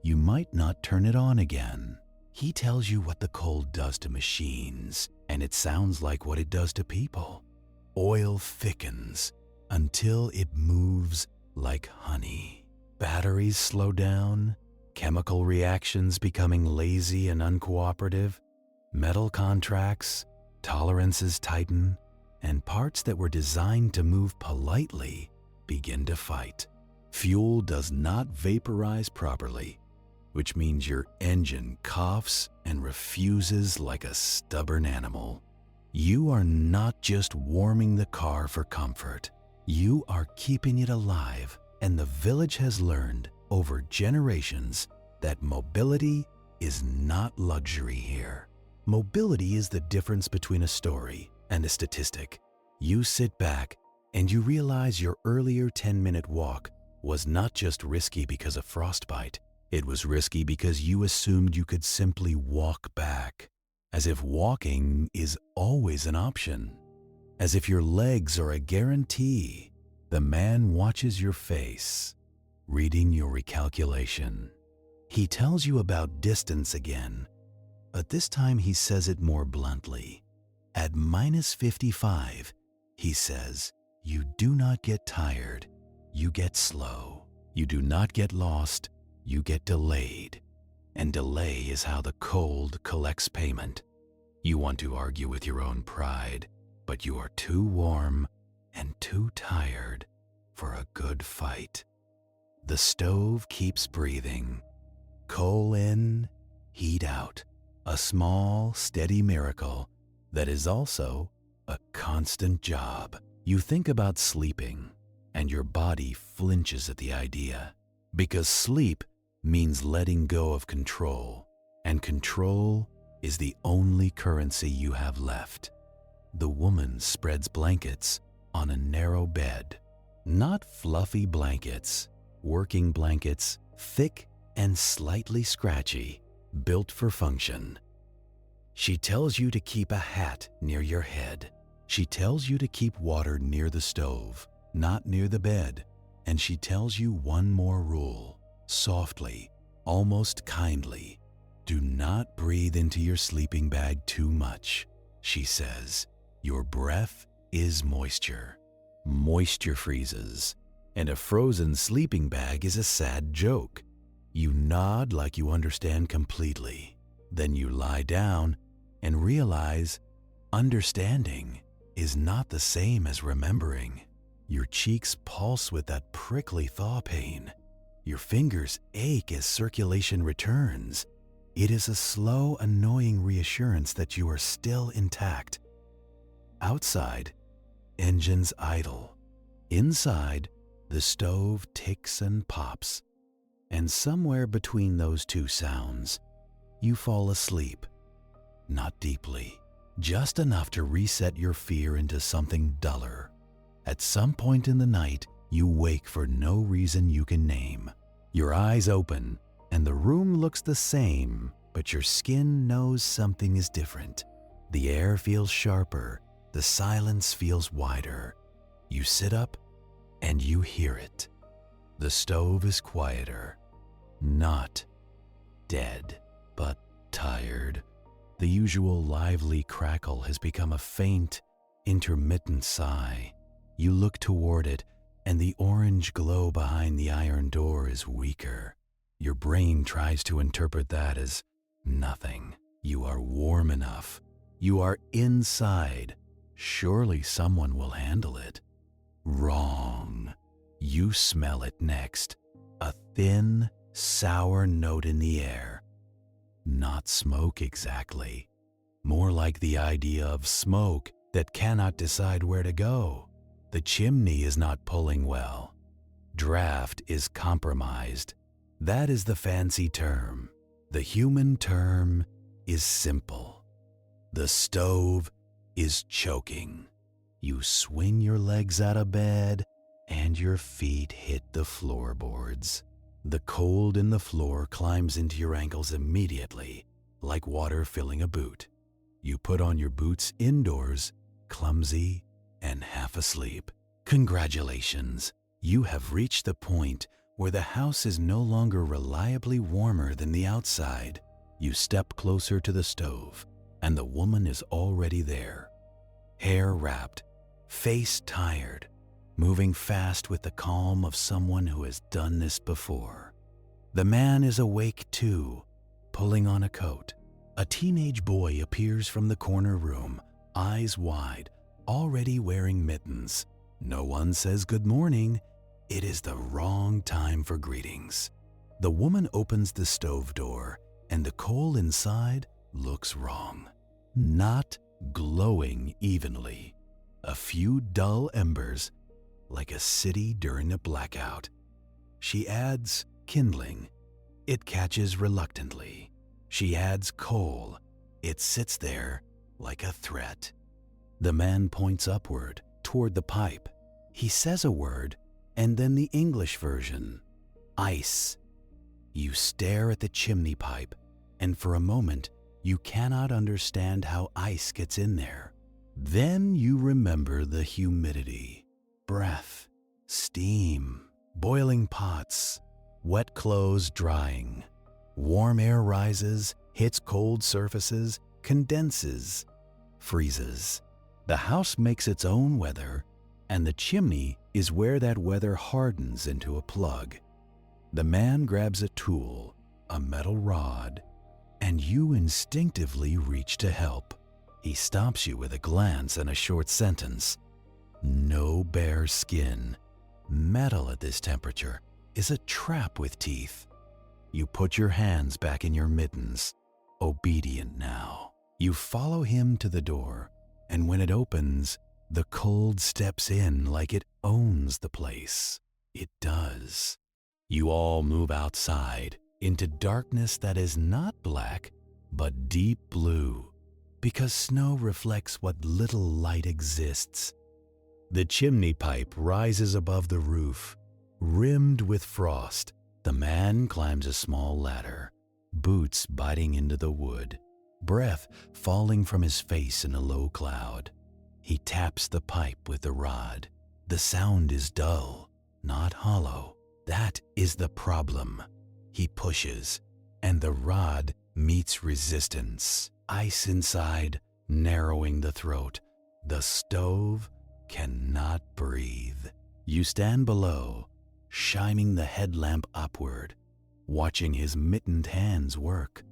you might not turn it on again. He tells you what the cold does to machines, and it sounds like what it does to people. Oil thickens until it moves like honey. Batteries slow down, chemical reactions becoming lazy and uncooperative, metal contracts, tolerances tighten, and parts that were designed to move politely begin to fight. Fuel does not vaporize properly, which means your engine coughs and refuses like a stubborn animal. You are not just warming the car for comfort. You are keeping it alive, and the village has learned over generations that mobility is not luxury here. Mobility is the difference between a story and a statistic. You sit back And you realize your earlier 10-minute walk was not just risky because of frostbite. It was risky because you assumed you could simply walk back, as if walking is always an option, as if your legs are a guarantee. The man watches your face, reading your recalculation. He tells you about distance again, but this time he says it more bluntly. At -55, he says, you do not get tired, you get slow. You do not get lost, you get delayed. And delay is how the cold collects payment. You want to argue with your own pride, but you are too warm and too tired for a good fight. The stove keeps breathing. Coal in, heat out. A small, steady miracle that is also a constant job. You think about sleeping, and your body flinches at the idea, because sleep means letting go of control, and control is the only currency you have left. The woman spreads blankets on a narrow bed. Not fluffy blankets, working blankets, thick and slightly scratchy, built for function. She tells you to keep a hat near your head. She tells you to keep water near the stove, not near the bed. And she tells you one more rule, softly, almost kindly. Do not breathe into your sleeping bag too much. She says, your breath is moisture. Moisture freezes, and a frozen sleeping bag is a sad joke. You nod like you understand completely. Then you lie down and realize understanding is not the same as remembering. Your cheeks pulse with that prickly thaw pain. Your fingers ache as circulation returns. It is a slow, annoying reassurance that you are still intact. Outside, engines idle. Inside, the stove ticks and pops. And somewhere between those two sounds, you fall asleep. Not deeply, just enough to reset your fear into something duller. At some point in the night, you wake for no reason you can name. Your eyes open, and the room looks the same, but your skin knows something is different. The air feels sharper, the silence feels wider. You sit up, and you hear it. The stove is quieter. Not dead, but tired. The usual lively crackle has become a faint, intermittent sigh. You look toward it, and the orange glow behind the iron door is weaker. Your brain tries to interpret that as nothing. You are warm enough. You are inside. Surely someone will handle it. Wrong. You smell it next. A thin, sour note in the air. Not smoke exactly. More like the idea of smoke that cannot decide where to go. The chimney is not pulling well. Draft is compromised. That is the fancy term. The human term is simple. The stove is choking. You swing your legs out of bed, and your feet hit the floorboards. The cold in the floor climbs into your ankles immediately, like water filling a boot. You put on your boots indoors, clumsy and half asleep. Congratulations! You have reached the point where the house is no longer reliably warmer than the outside. You step closer to the stove, and the woman is already there. Hair wrapped, face tired, moving fast with the calm of someone who has done this before. The man is awake too, pulling on a coat. A teenage boy appears from the corner room, eyes wide, already wearing mittens. No one says good morning. It is the wrong time for greetings. The woman opens the stove door, and the coal inside looks wrong. Not glowing evenly. A few dull embers, like a city during a blackout. She adds kindling. It catches reluctantly. She adds coal. It sits there like a threat. The man points upward, toward the pipe. He says a word, and then the English version, ice. You stare at the chimney pipe, and for a moment, you cannot understand how ice gets in there. Then you remember the humidity, breath, steam, boiling pots, wet clothes drying. Warm air rises, hits cold surfaces, condenses, freezes. The house makes its own weather, and the chimney is where that weather hardens into a plug. The man grabs a tool, a metal rod, and you instinctively reach to help. He stops you with a glance and a short sentence. No bare skin. Metal at this temperature is a trap with teeth. You put your hands back in your mittens, obedient now. You follow him to the door, and when it opens, the cold steps in like it owns the place. It does. You all move outside into darkness that is not black, but deep blue, because snow reflects what little light exists. The chimney pipe rises above the roof, rimmed with frost. The man climbs a small ladder, boots biting into the wood, breath falling from his face in a low cloud. He taps the pipe with the rod. The sound is dull, not hollow. That is the problem. He pushes, and the rod meets resistance. Ice inside, narrowing the throat. The stove cannot breathe. You stand below, shining the headlamp upward, watching his mittened hands work.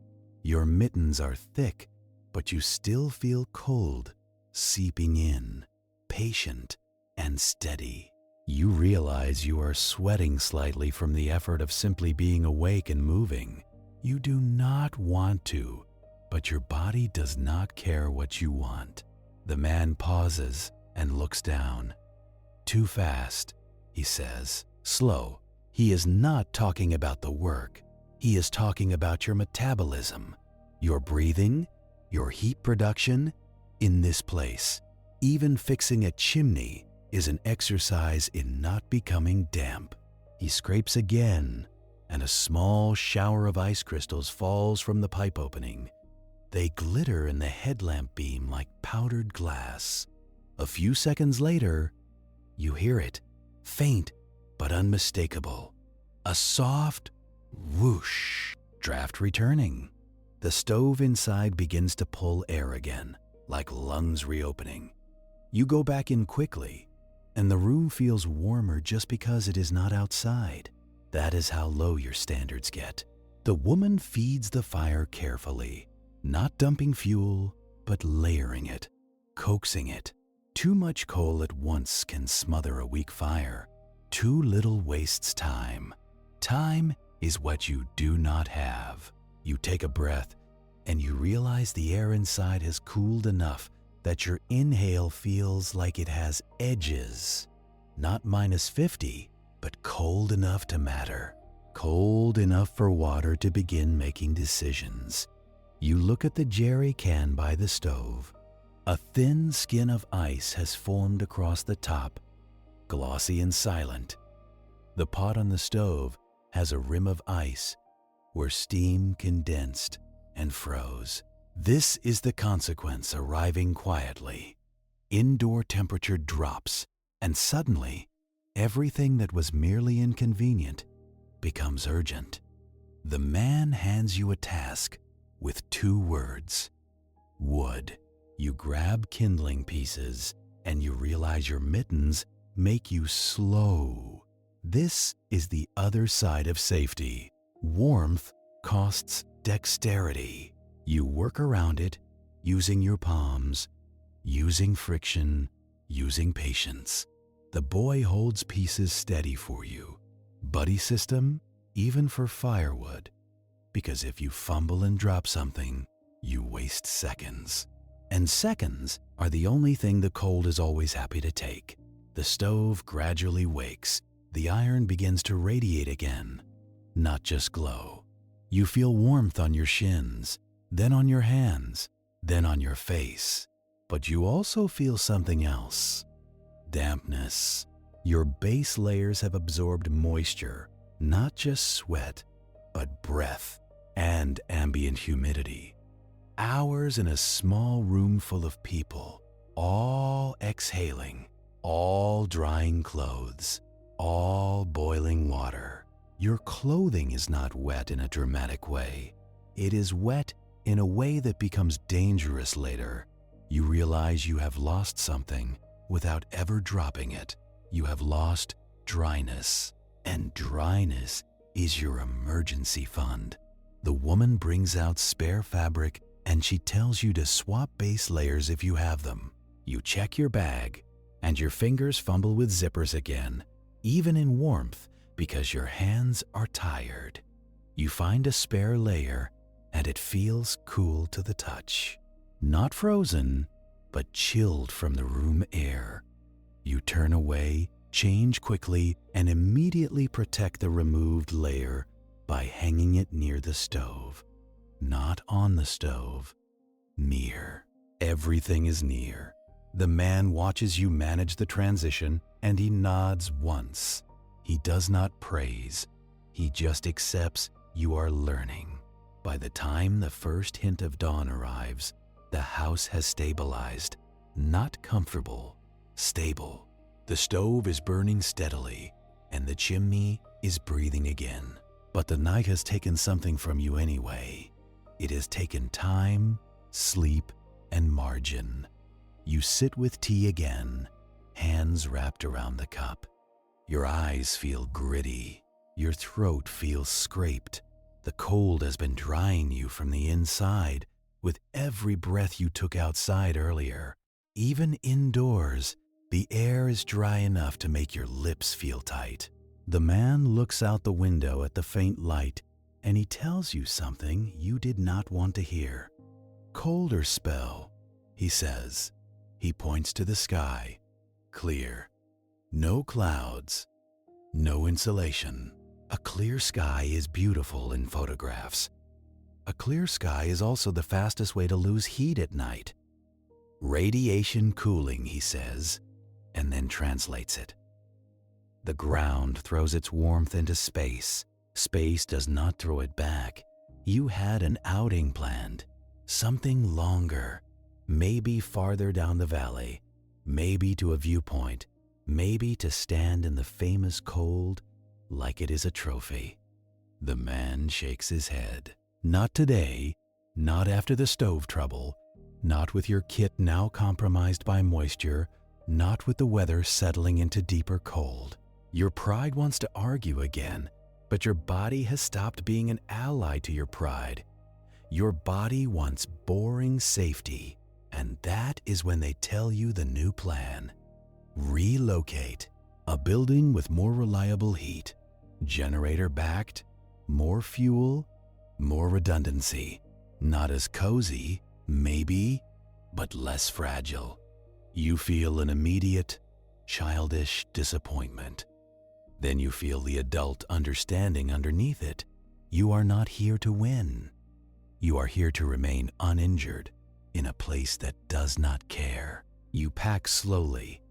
Your mittens are thick, but you still feel cold, seeping in, patient and steady. You realize you are sweating slightly from the effort of simply being awake and moving. You do not want to, but your body does not care what you want. The man pauses and looks down. Too fast, he says. Slow. He is not talking about the work. He is talking about your metabolism, your breathing, your heat production in this place. Even fixing a chimney is an exercise in not becoming damp. He scrapes again, and a small shower of ice crystals falls from the pipe opening. They glitter in the headlamp beam like powdered glass. A few seconds later, you hear it, faint but unmistakable. A soft whoosh, draft returning. The stove inside begins to pull air again, like lungs reopening. You go back in quickly, and the room feels warmer just because it is not outside. That is how low your standards get. The woman feeds the fire carefully, not dumping fuel, but layering it, coaxing it. Too much coal at once can smother a weak fire. Too little wastes time. Time is what you do not have. You take a breath, and you realize the air inside has cooled enough that your inhale feels like it has edges. Not -50, but cold enough to matter. Cold enough for water to begin making decisions. You look at the jerry can by the stove. A thin skin of ice has formed across the top, glossy and silent. The pot on the stove has a rim of ice where steam condensed and froze. This is the consequence arriving quietly. Indoor temperature drops, and suddenly, everything that was merely inconvenient becomes urgent. The man hands you a task with 2 words: wood. You grab kindling pieces, and you realize your mittens make you slow. This is the other side of safety. Warmth costs dexterity. You work around it, using your palms, using friction, using patience. The boy holds pieces steady for you. Buddy system, even for firewood. Because if you fumble and drop something, you waste seconds. And seconds are the only thing the cold is always happy to take. The stove gradually wakes. The iron begins to radiate again, not just glow. You feel warmth on your shins, then on your hands, then on your face. But you also feel something else. Dampness. Your base layers have absorbed moisture, not just sweat, but breath and ambient humidity. Hours in a small room full of people, all exhaling, all drying clothes, all boiling water. Your clothing is not wet in a dramatic way. It is wet in a way that becomes dangerous later. You realize you have lost something without ever dropping it. You have lost dryness, and dryness is your emergency fund. The woman brings out spare fabric and she tells you to swap base layers if you have them. You check your bag and your fingers fumble with zippers again, even in warmth, because your hands are tired. You find a spare layer and it feels cool to the touch. Not frozen, but chilled from the room air. You turn away, change quickly, and immediately protect the removed layer by hanging it near the stove. Not on the stove, near. Everything is near. The man watches you manage the transition and he nods once. He does not praise. He just accepts you are learning. By the time the first hint of dawn arrives, the house has stabilized. Not comfortable, stable. The stove is burning steadily and the chimney is breathing again. But the night has taken something from you anyway. It has taken time, sleep, and margin. You sit with tea again, hands wrapped around the cup. Your eyes feel gritty. Your throat feels scraped. The cold has been drying you from the inside with every breath you took outside earlier. Even indoors, the air is dry enough to make your lips feel tight. The man looks out the window at the faint light and he tells you something you did not want to hear. Colder spell, he says. He points to the sky. Clear. No clouds. No insulation. A clear sky is beautiful in photographs. A clear sky is also the fastest way to lose heat at night. Radiation cooling, he says, and then translates it. The ground throws its warmth into space. Space does not throw it back. You had an outing planned, something longer, maybe farther down the valley, maybe to a viewpoint, maybe to stand in the famous cold like it is a trophy. The man shakes his head. Not today, not after the stove trouble, not with your kit now compromised by moisture, not with the weather settling into deeper cold. Your pride wants to argue again, but your body has stopped being an ally to your pride. Your body wants boring safety, and that is when they tell you the new plan. Relocate. A building with more reliable heat. Generator backed. More fuel. More redundancy. Not as cozy, maybe, but less fragile. You feel an immediate, childish disappointment. Then you feel the adult understanding underneath it. You are not here to win. You are here to remain uninjured in a place that does not care. You pack slowly,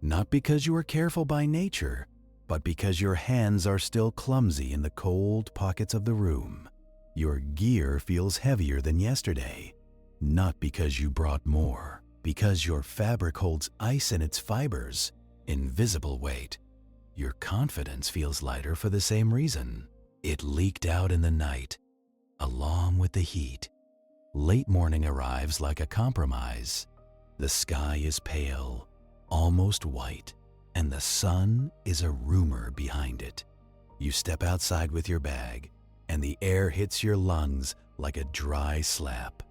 not because you are careful by nature, but because your hands are still clumsy in the cold pockets of the room. Your gear feels heavier than yesterday, not because you brought more, because your fabric holds ice in its fibers, invisible weight. Your confidence feels lighter for the same reason. It leaked out in the night, along with the heat. Late morning arrives like a compromise. The sky is pale, almost white, and the sun is a rumor behind it. You step outside with your bag, and the air hits your lungs like a dry slap.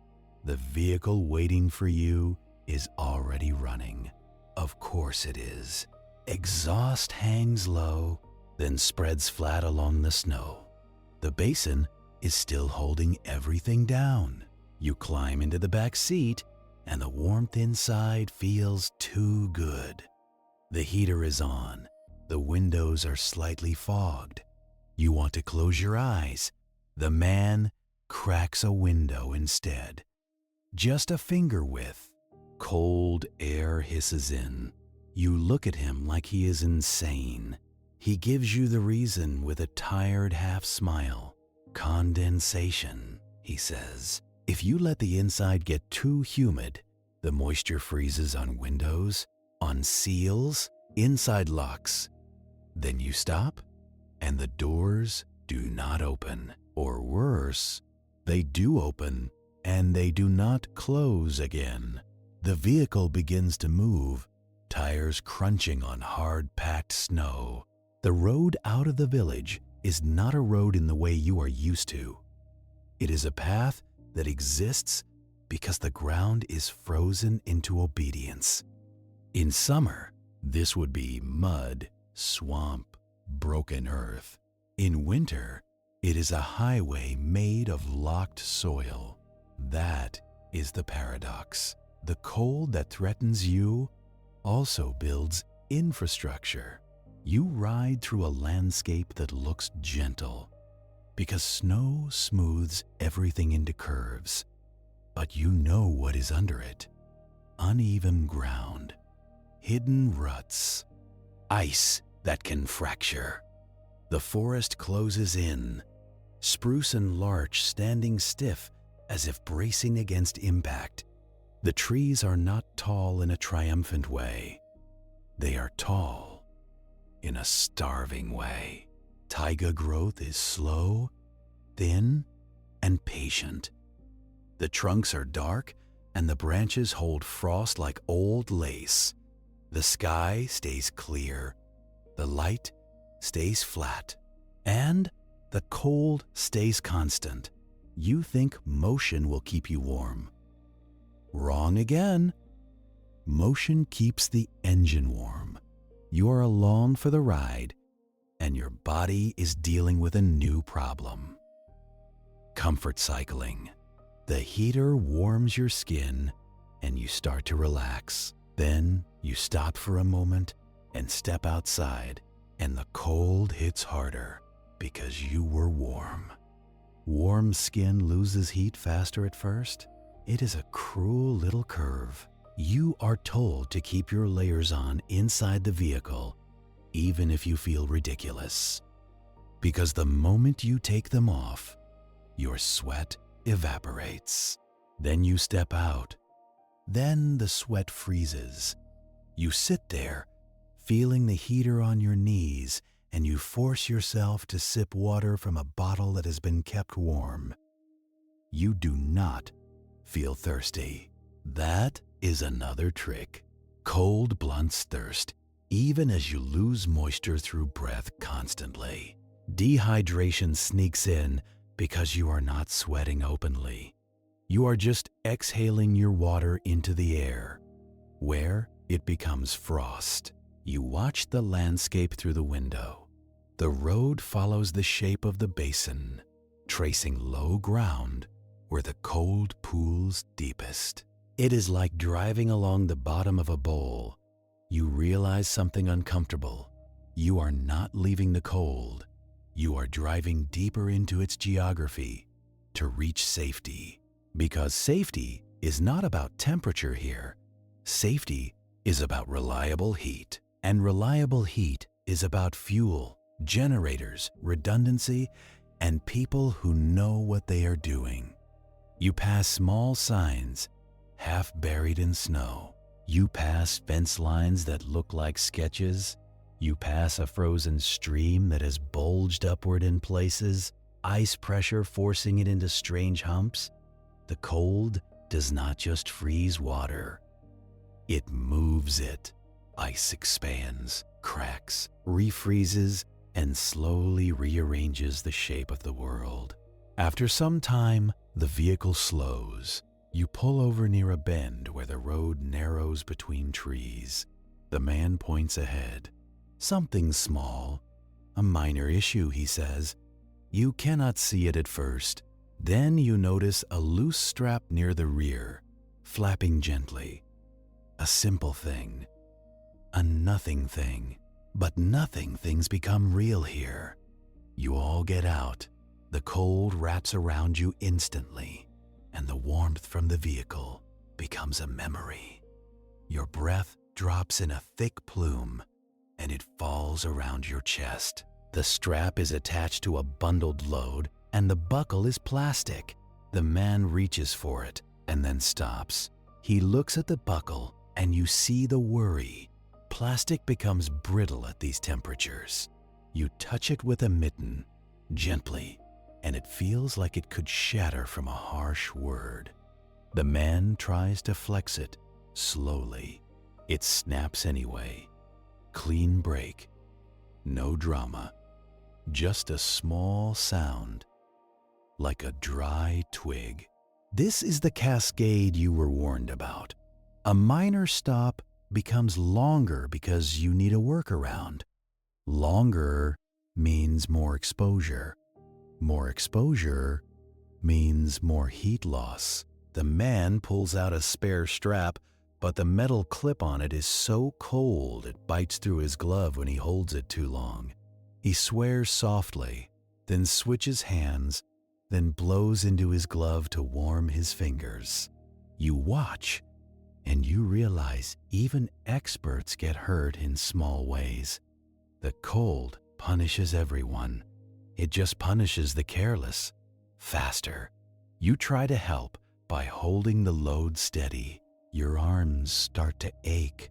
The vehicle waiting for you is already running. Of course it is. Exhaust hangs low, then spreads flat along the snow. The Basin is still holding everything down. You climb into the back seat, and the warmth inside feels too good. The heater is on. The windows are slightly fogged. You want to close your eyes. The man cracks a window instead. Just a finger width. Cold air hisses in. You look at him like he is insane. He gives you the reason with a tired half smile. Condensation, he says. If you let the inside get too humid, the moisture freezes on windows, on seals, inside locks. Then you stop, and the doors do not open. Or worse, they do open, and they do not close again. The vehicle begins to move, tires crunching on hard-packed snow. The road out of the village is not a road in the way you are used to. It is a path that exists because the ground is frozen into obedience. In summer, this would be mud, swamp, broken earth. In winter, it is a highway made of locked soil. That is the paradox. The cold that threatens you also builds infrastructure. You ride through a landscape that looks gentle because snow smooths everything into curves. But you know what is under it. Uneven ground, hidden ruts, ice that can fracture. The forest closes in, spruce and larch standing stiff as if bracing against impact. The trees are not tall in a triumphant way. They are tall in a starving way. Taiga growth is slow, thin, and patient. The trunks are dark and the branches hold frost like old lace. The sky stays clear, the light stays flat, and the cold stays constant. You think motion will keep you warm. Wrong again. Motion keeps the engine warm. You are along for the ride, and your body is dealing with a new problem. Comfort cycling. The heater warms your skin, and you start to relax. Then you stop for a moment and step outside, and the cold hits harder because you were warm. Warm skin loses heat faster at first. It is a cruel little curve. You are told to keep your layers on inside the vehicle, even if you feel ridiculous. Because the moment you take them off, your sweat evaporates. Then you step out. Then the sweat freezes. You sit there, feeling the heater on your knees, and you force yourself to sip water from a bottle that has been kept warm. You do not feel thirsty. That is another trick. Cold blunts thirst, even as you lose moisture through breath constantly. Dehydration sneaks in because you are not sweating openly. You are just exhaling your water into the air, where it becomes frost. You watch the landscape through the window. The road follows the shape of the basin, tracing low ground where the cold pools deepest. It is like driving along the bottom of a bowl. You realize something uncomfortable. You are not leaving the cold. You are driving deeper into its geography to reach safety. Because safety is not about temperature here. Safety is about reliable heat. And reliable heat is about fuel, generators, redundancy, and people who know what they are doing. You pass small signs, half buried in snow. You pass fence lines that look like sketches. You pass a frozen stream that has bulged upward in places, ice pressure forcing it into strange humps. The cold does not just freeze water. It moves it. Ice expands, cracks, refreezes, and slowly rearranges the shape of the world. After some time, the vehicle slows. You pull over near a bend where the road narrows between trees. The man points ahead. Something small, a minor issue, he says. You cannot see it at first. Then you notice a loose strap near the rear, flapping gently. A simple thing. A nothing thing. But nothing things become real here. You all get out. The cold wraps around you instantly, and the warmth from the vehicle becomes a memory. Your breath drops in a thick plume, and it falls around your chest. The strap is attached to a bundled load, and the buckle is plastic. The man reaches for it and then stops. He looks at the buckle, and you see the worry. Plastic becomes brittle at these temperatures. You touch it with a mitten, gently, and it feels like it could shatter from a harsh word. The man tries to flex it, slowly. It snaps anyway. Clean break. No drama. Just a small sound, like a dry twig. This is the cascade you were warned about. A minor stop becomes longer because you need a workaround. Longer means more exposure. More exposure means more heat loss. The man pulls out a spare strap, but the metal clip on it is so cold it bites through his glove when he holds it too long. He swears softly, then switches hands, then blows into his glove to warm his fingers. You watch, and you realize even experts get hurt in small ways. The cold punishes everyone. It just punishes the careless. Faster. You try to help by holding the load steady. Your arms start to ache.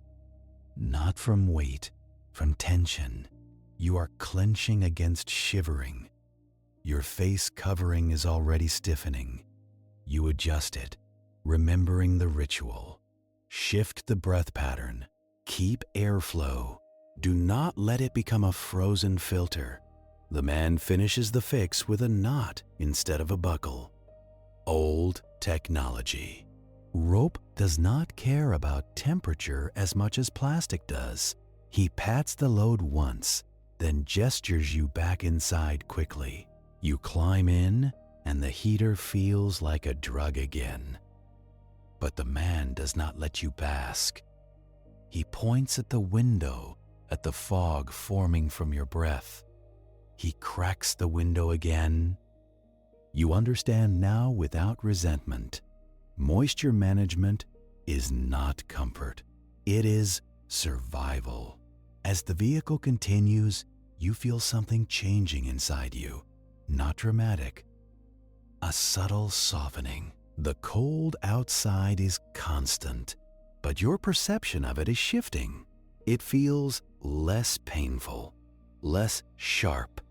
Not from weight, from tension. You are clenching against shivering. Your face covering is already stiffening. You adjust it, remembering the ritual. Shift the breath pattern. Keep airflow. Do not let it become a frozen filter. The man finishes the fix with a knot instead of a buckle. Old technology. Rope does not care about temperature as much as plastic does. He pats the load once, then gestures you back inside quickly. You climb in, and the heater feels like a drug again. But the man does not let you bask. He points at the window, at the fog forming from your breath. He cracks the window again. You understand now without resentment. Moisture management is not comfort. It is survival. As the vehicle continues, you feel something changing inside you. Not dramatic. A subtle softening. The cold outside is constant, but your perception of it is shifting. It feels less painful, less sharp,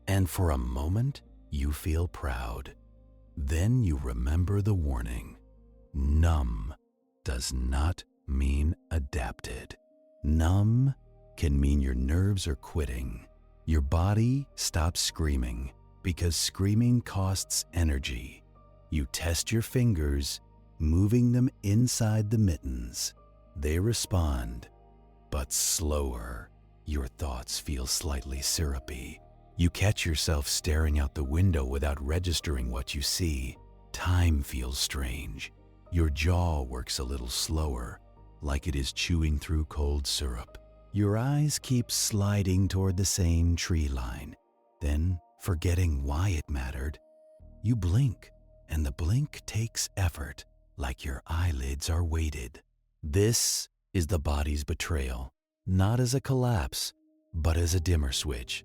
and for a moment, you feel proud. Then you remember the warning. Numb does not mean adapted. Numb can mean your nerves are quitting. Your body stops screaming because screaming costs energy. You test your fingers, moving them inside the mittens. They respond, but slower. Your thoughts feel slightly syrupy. You catch yourself staring out the window without registering what you see. Time feels strange. Your jaw works a little slower, like it is chewing through cold syrup. Your eyes keep sliding toward the same tree line. Then, forgetting why it mattered, you blink, and the blink takes effort, like your eyelids are weighted. This is the body's betrayal, not as a collapse, but as a dimmer switch.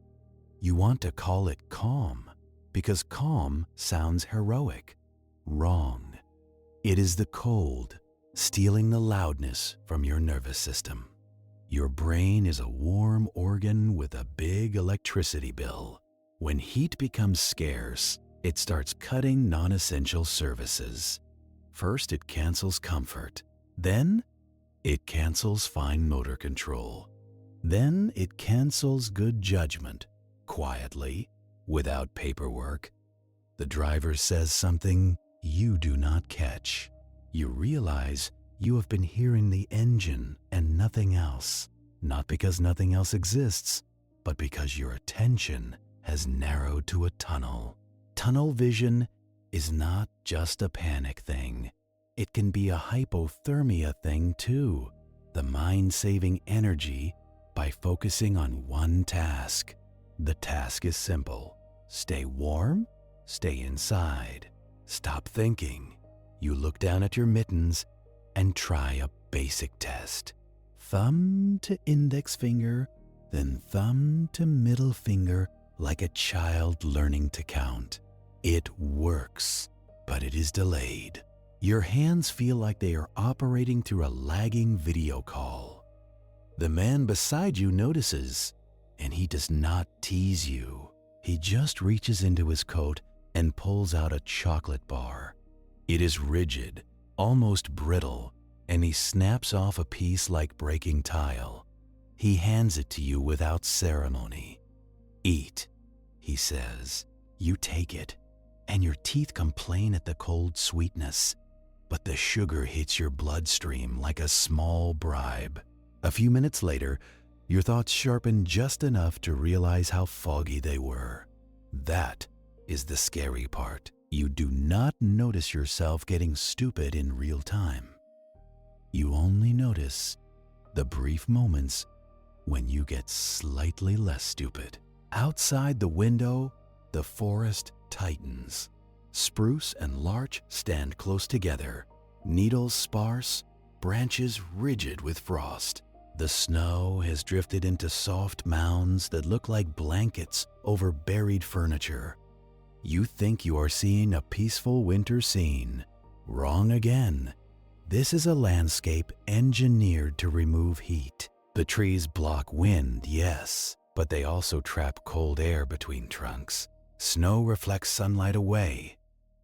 You want to call it calm, because calm sounds heroic. Wrong. It is the cold, stealing the loudness from your nervous system. Your brain is a warm organ with a big electricity bill. When heat becomes scarce, it starts cutting non-essential services. First, it cancels comfort. Then, it cancels fine motor control. Then, it cancels good judgment, quietly, without paperwork. The driver says something you do not catch. You realize you have been hearing the engine and nothing else, not because nothing else exists, but because your attention has narrowed to a tunnel. Tunnel vision is not just a panic thing. It can be a hypothermia thing too. The mind saving energy by focusing on one task. The task is simple. Stay warm, stay inside. Stop thinking. You look down at your mittens and try a basic test. thumb to index finger, then thumb to middle finger like a child learning to count. It works, but it is delayed. Your hands feel like they are operating through a lagging video call. The man beside you notices, and he does not tease you. He just reaches into his coat and pulls out a chocolate bar. It is rigid, almost brittle, and he snaps off a piece like breaking tile. He hands it to you without ceremony. "Eat," he says. You take it, and your teeth complain at the cold sweetness, but the sugar hits your bloodstream like a small bribe. A few minutes later, your thoughts sharpen just enough to realize how foggy they were. That is the scary part. You do not notice yourself getting stupid in real time. You only notice the brief moments when you get slightly less stupid. Outside the window, the forest tightens. Spruce and larch stand close together, needles sparse, branches rigid with frost. The snow has drifted into soft mounds that look like blankets over buried furniture. You think you are seeing a peaceful winter scene. Wrong again. This is a landscape engineered to remove heat. The trees block wind, yes, but they also trap cold air between trunks. Snow reflects sunlight away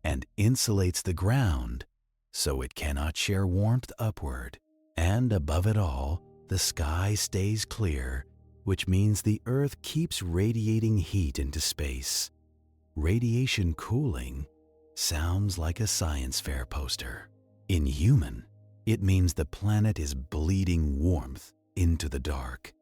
and insulates the ground so it cannot share warmth upward. And above it all, the sky stays clear, which means the Earth keeps radiating heat into space. Radiation cooling sounds like a science fair poster. In human, it means the planet is bleeding warmth into the dark.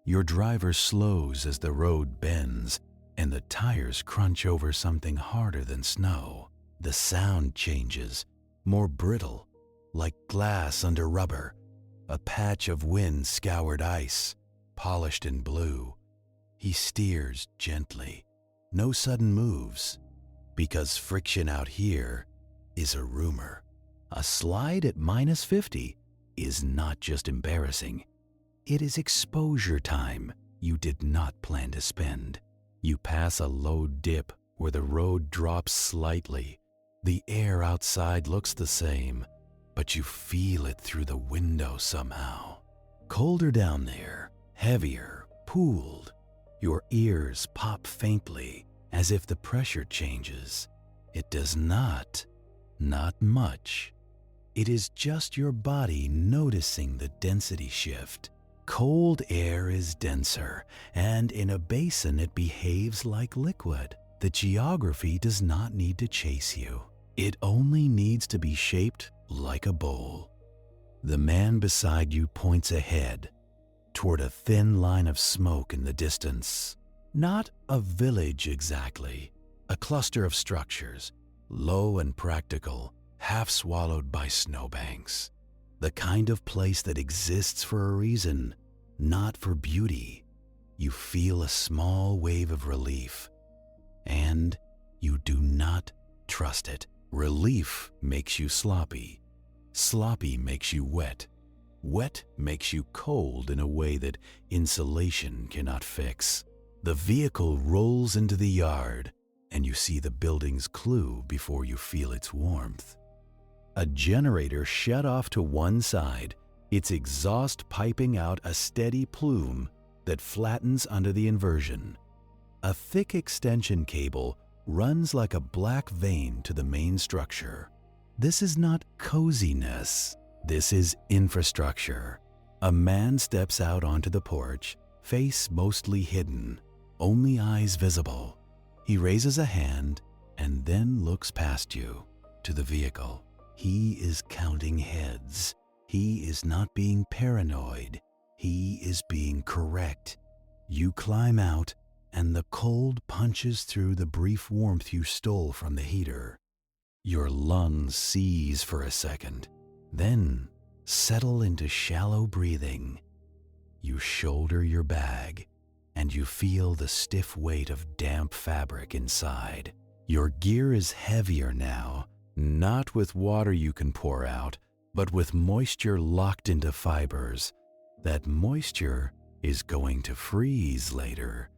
Your driver slows as the road bends, and the tires crunch over something harder than snow. The sound changes, more brittle, like glass under rubber, a patch of wind-scoured ice, polished in blue. He steers gently, no sudden moves, because friction out here is a rumor. A slide at -50 is not just embarrassing. It is exposure time you did not plan to spend. You pass a low dip where the road drops slightly. The air outside looks the same, but you feel it through the window somehow. Colder down there, heavier, pooled. Your ears pop faintly as if the pressure changes. It does not much. It is just your body noticing the density shift. Cold air is denser, and in a basin it behaves like liquid. The geography does not need to chase you. It only needs to be shaped like a bowl. The man beside you points ahead, toward a thin line of smoke in the distance. Not a village exactly, a cluster of structures, low and practical, half swallowed by snowbanks. The kind of place that exists for a reason, not for beauty. You feel a small wave of relief, and you do not trust it. Relief makes you sloppy. Sloppy makes you wet. Wet makes you cold in a way that insulation cannot fix. The vehicle rolls into the yard, and you see the building's clue before you feel its warmth. A generator shut off to one side, its exhaust piping out a steady plume that flattens under the inversion. A thick extension cable runs like a black vein to the main structure. This is not coziness. This is infrastructure. A man steps out onto the porch, face mostly hidden, only eyes visible. He raises a hand and then looks past you to the vehicle. He is counting heads. He is not being paranoid. He is being correct. You climb out, and the cold punches through the brief warmth you stole from the heater. Your lungs seize for a second, then settle into shallow breathing. You shoulder your bag, and you feel the stiff weight of damp fabric inside. Your gear is heavier now, not with water you can pour out, but with moisture locked into fibers. That moisture is going to freeze later,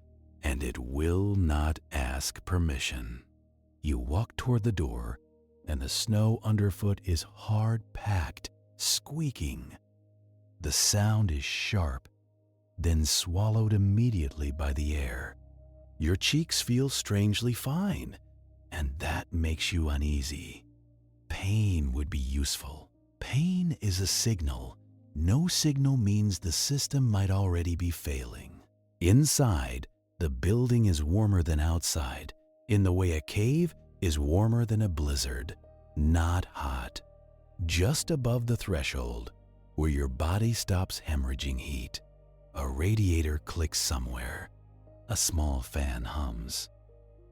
and it will not ask permission. You walk toward the door, and the snow underfoot is hard-packed, squeaking. The sound is sharp, then swallowed immediately by the air. Your cheeks feel strangely fine, and that makes you uneasy. Pain would be useful. Pain is a signal. No signal means the system might already be failing. Inside, the building is warmer than outside, in the way a cave is warmer than a blizzard, not hot. Just above the threshold, where your body stops hemorrhaging heat, a radiator clicks somewhere. A small fan hums.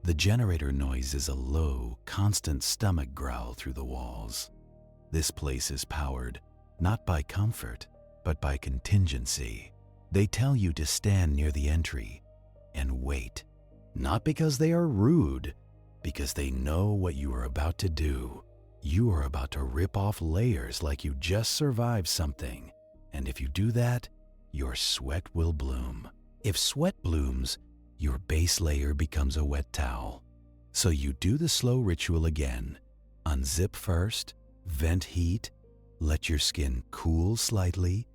The generator noise is a low, constant stomach growl through the walls. This place is powered, not by comfort, but by contingency. They tell you to stand near the entry and wait, not because they are rude, because they know what you are about to do. You are about to rip off layers like you just survived something, and if you do that, your sweat will bloom. If sweat blooms, your base layer becomes a wet towel. So you do the slow ritual again. Unzip first, vent heat, let your skin cool slightly,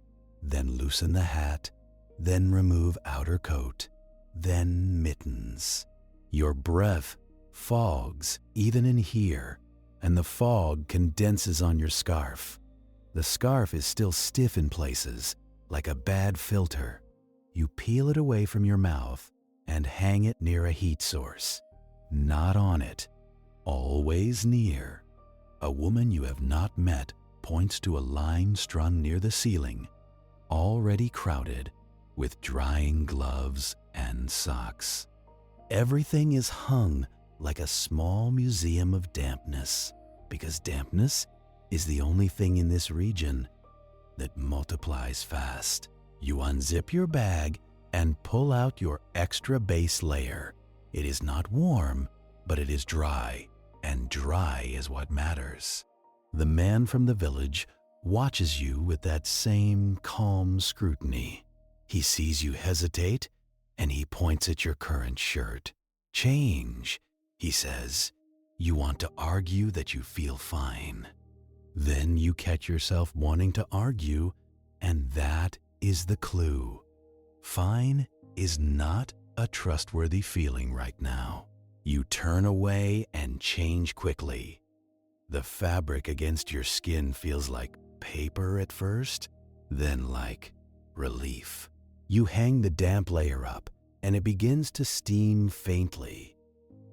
then loosen the hat, then remove outer coat, then mittens. Your breath fogs even in here, and the fog condenses on your scarf. The scarf is still stiff in places, like a bad filter. You peel it away from your mouth and hang it near a heat source. Not on it, always near. A woman you have not met points to a line strung near the ceiling, already crowded with drying gloves and socks. Everything is hung like a small museum of dampness, because dampness is the only thing in this region that multiplies fast. You unzip your bag and pull out your extra base layer. It is not warm, but it is dry, and dry is what matters. The man from the village watches you with that same calm scrutiny. He sees you hesitate, and he points at your current shirt. Change, he says. You want to argue that you feel fine. Then you catch yourself wanting to argue, and that is the clue. Fine is not a trustworthy feeling right now. You turn away and change quickly. The fabric against your skin feels like paper at first, then like relief. You hang the damp layer up, and it begins to steam faintly.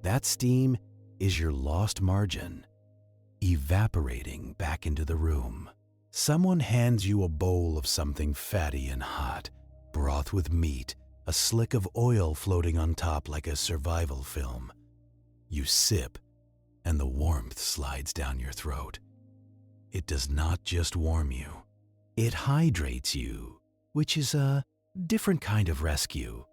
That steam is your lost margin, evaporating back into the room. Someone hands you a bowl of something fatty and hot, broth with meat, a slick of oil floating on top like a survival film. You sip, and the warmth slides down your throat. It does not just warm you, it hydrates you, which is a different kind of rescue.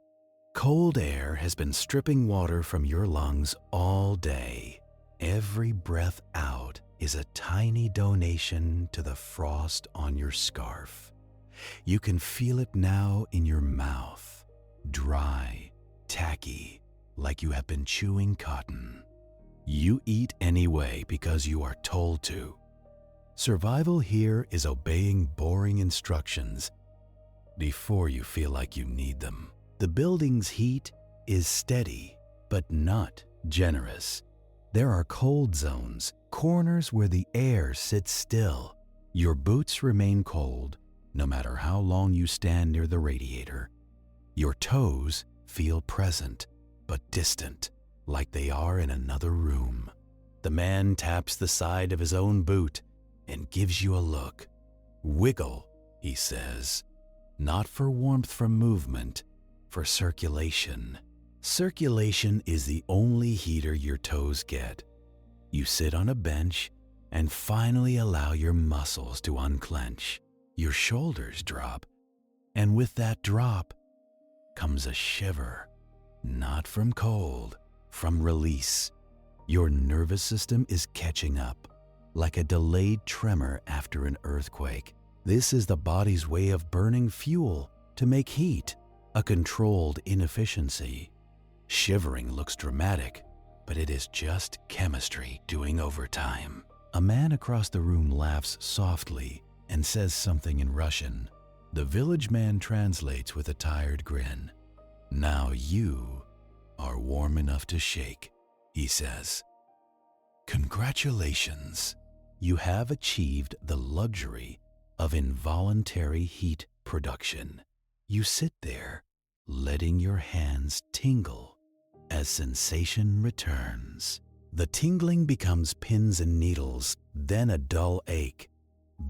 Cold air has been stripping water from your lungs all day. Every breath out is a tiny donation to the frost on your scarf. You can feel it now in your mouth, dry, tacky, like you have been chewing cotton. You eat anyway because you are told to. Survival here is obeying boring instructions before you feel like you need them. The building's heat is steady, but not generous. There are cold zones, corners where the air sits still. Your boots remain cold, no matter how long you stand near the radiator. Your toes feel present, but distant, like they are in another room. The man taps the side of his own boot and gives you a look. Wiggle, he says. Not for warmth from movement, for circulation. Circulation is the only heater your toes get. You sit on a bench and finally allow your muscles to unclench. Your shoulders drop, and with that drop comes a shiver. Not from cold, from release. Your nervous system is catching up, like a delayed tremor after an earthquake. This is the body's way of burning fuel to make heat, a controlled inefficiency. Shivering looks dramatic, but it is just chemistry doing overtime. A man across the room laughs softly and says something in Russian. The village man translates with a tired grin. "Now you are warm enough to shake," he says. "Congratulations, you have achieved the luxury of involuntary heat production." You sit there, letting your hands tingle as sensation returns. The tingling becomes pins and needles, then a dull ache.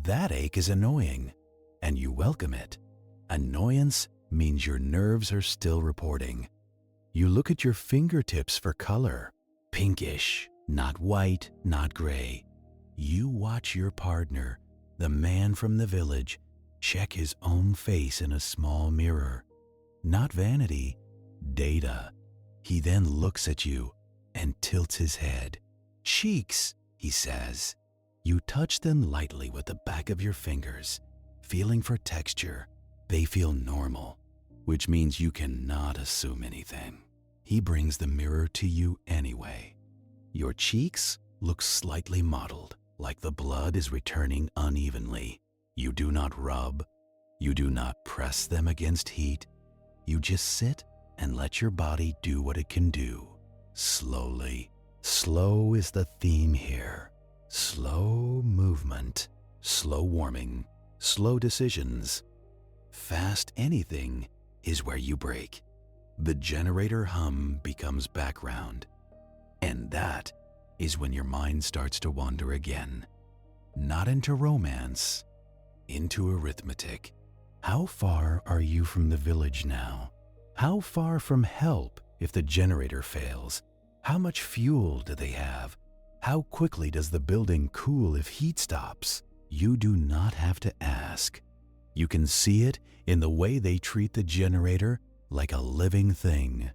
That ache is annoying, and you welcome it. Annoyance means your nerves are still reporting. You look at your fingertips for color. Pinkish, not white, not gray. You watch your partner, the man from the village, check his own face in a small mirror. Not vanity, data. He then looks at you and tilts his head. "Cheeks," he says. You touch them lightly with the back of your fingers, feeling for texture. They feel normal, which means you cannot assume anything. He brings the mirror to you anyway. Your cheeks look slightly mottled, like the blood is returning unevenly. You do not rub. You do not press them against heat. You just sit and let your body do what it can do. Slowly. Slow is the theme here. Slow movement, slow warming, slow decisions. Fast anything is where you break. The generator hum becomes background. And that is when your mind starts to wander again. Not into romance, into arithmetic. How far are you from the village now? How far from help if the generator fails? How much fuel do they have? How quickly does the building cool if heat stops? You do not have to ask. You can see it in the way they treat the generator like a living thing.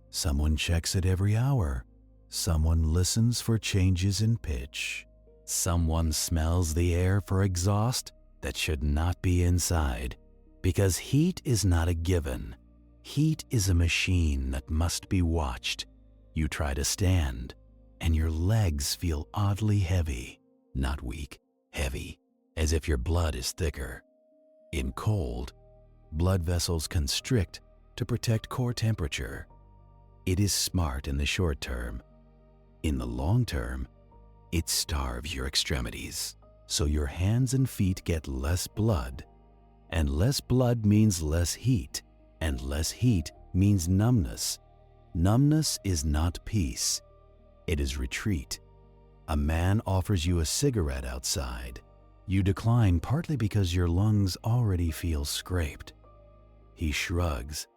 Someone checks it every hour. Someone listens for changes in pitch. Someone smells the air for exhaust that should not be inside. Because heat is not a given. Heat is a machine that must be watched. You try to stand, and your legs feel oddly heavy. Not weak, heavy, as if your blood is thicker. In cold, blood vessels constrict to protect core temperature. It is smart in the short term. In the long term, it starves your extremities, so your hands and feet get less blood. And less blood means less heat, and less heat means numbness. Numbness is not peace. It is retreat. A man offers you a cigarette outside. You decline partly because your lungs already feel scraped. He shrugs,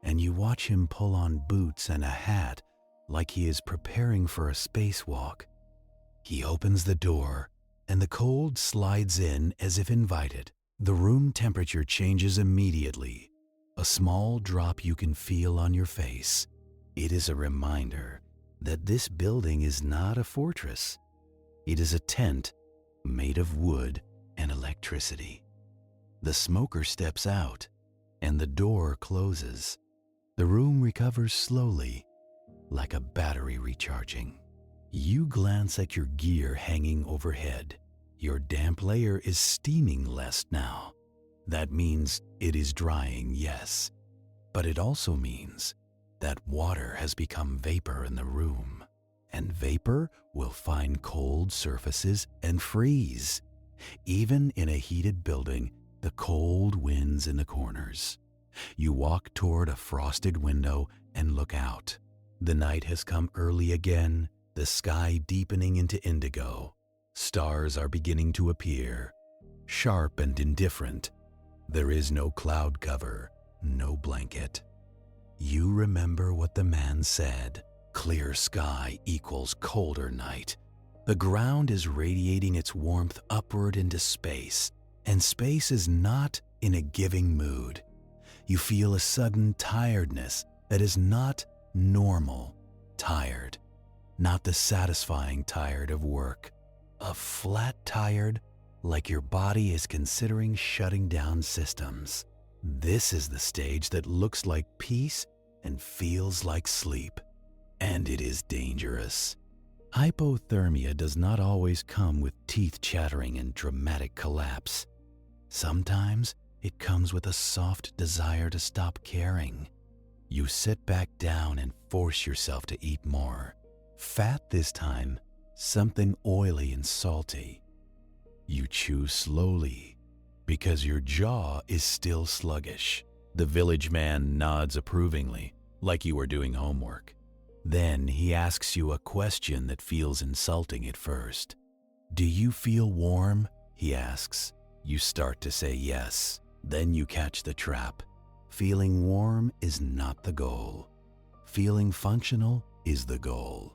and you watch him pull on boots and a hat like he is preparing for a spacewalk. He opens the door, and the cold slides in as if invited. The room temperature changes immediately, a small drop you can feel on your face. It is a reminder that this building is not a fortress. It is a tent made of wood and electricity. The smoker steps out, and the door closes. The room recovers slowly, like a battery recharging. You glance at your gear hanging overhead. Your damp layer is steaming less now. That means it is drying, yes, but it also means that water has become vapor in the room, and vapor will find cold surfaces and freeze. Even in a heated building, the cold winds in the corners. You walk toward a frosted window and look out. The night has come early again, the sky deepening into indigo. Stars are beginning to appear, sharp and indifferent. There is no cloud cover, no blanket. You remember what the man said. Clear sky equals colder night. The ground is radiating its warmth upward into space, and space is not in a giving mood. You feel a sudden tiredness that is not normal tired, not the satisfying tired of work. A flat tired like your body is considering shutting down systems. This is the stage that looks like peace and feels like sleep. And it is dangerous. Hypothermia does not always come with teeth chattering and dramatic collapse. Sometimes it comes with a soft desire to stop caring. You sit back down and force yourself to eat more. Fat this time, something oily and salty. You chew slowly because your jaw is still sluggish. The village man nods approvingly, like you are doing homework. Then he asks you a question that feels insulting at first. "Do you feel warm?" he asks. You start to say yes. Then you catch the trap. Feeling warm is not the goal. Feeling functional is the goal.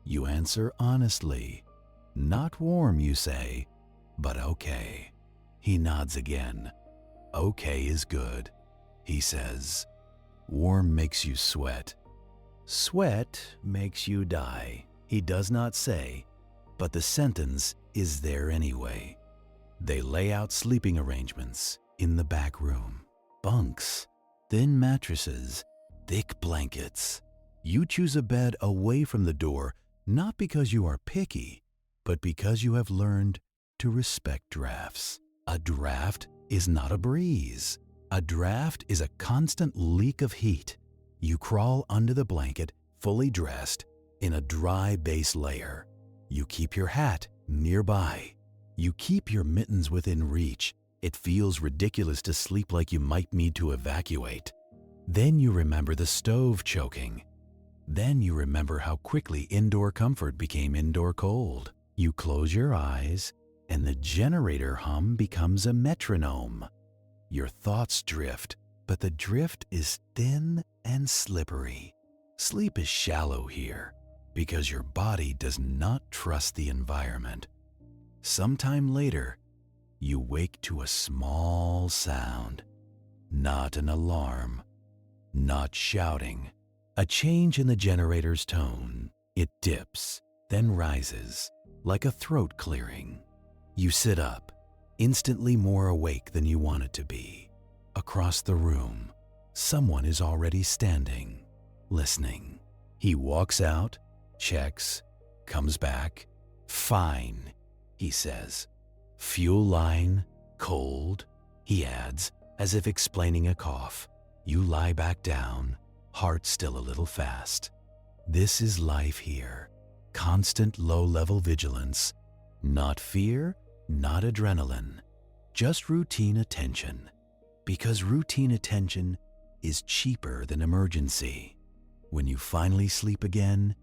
You answer honestly. "Not warm," you say, "but okay." He nods again. "Okay is good." He says, "Warm makes you sweat. Sweat makes you die." He does not say, but the sentence is there anyway. They lay out sleeping arrangements in the back room. Bunks, thin mattresses, thick blankets. You choose a bed away from the door, not because you are picky, but because you have learned to respect drafts. A draft is not a breeze. A draft is a constant leak of heat. You crawl under the blanket, fully dressed, in a dry base layer. You keep your hat nearby. You keep your mittens within reach. It feels ridiculous to sleep like you might need to evacuate. Then you remember the stove choking. Then you remember how quickly indoor comfort became indoor cold. You close your eyes, and the generator hum becomes a metronome. Your thoughts drift, but the drift is thin and slippery. Sleep is shallow here because your body does not trust the environment. Sometime later, you wake to a small sound. Not an alarm, not shouting. A change in the generator's tone. It dips, then rises, like a throat clearing. You sit up, instantly more awake than you wanted to be. Across the room, someone is already standing, listening. He walks out, checks, comes back. "Fine," he says. "Fuel line, cold," he adds, as if explaining a cough. You lie back down, heart still a little fast. This is life here. Constant low-level vigilance. Not fear, not adrenaline. Just routine attention. Because routine attention is cheaper than emergency. When you finally sleep again,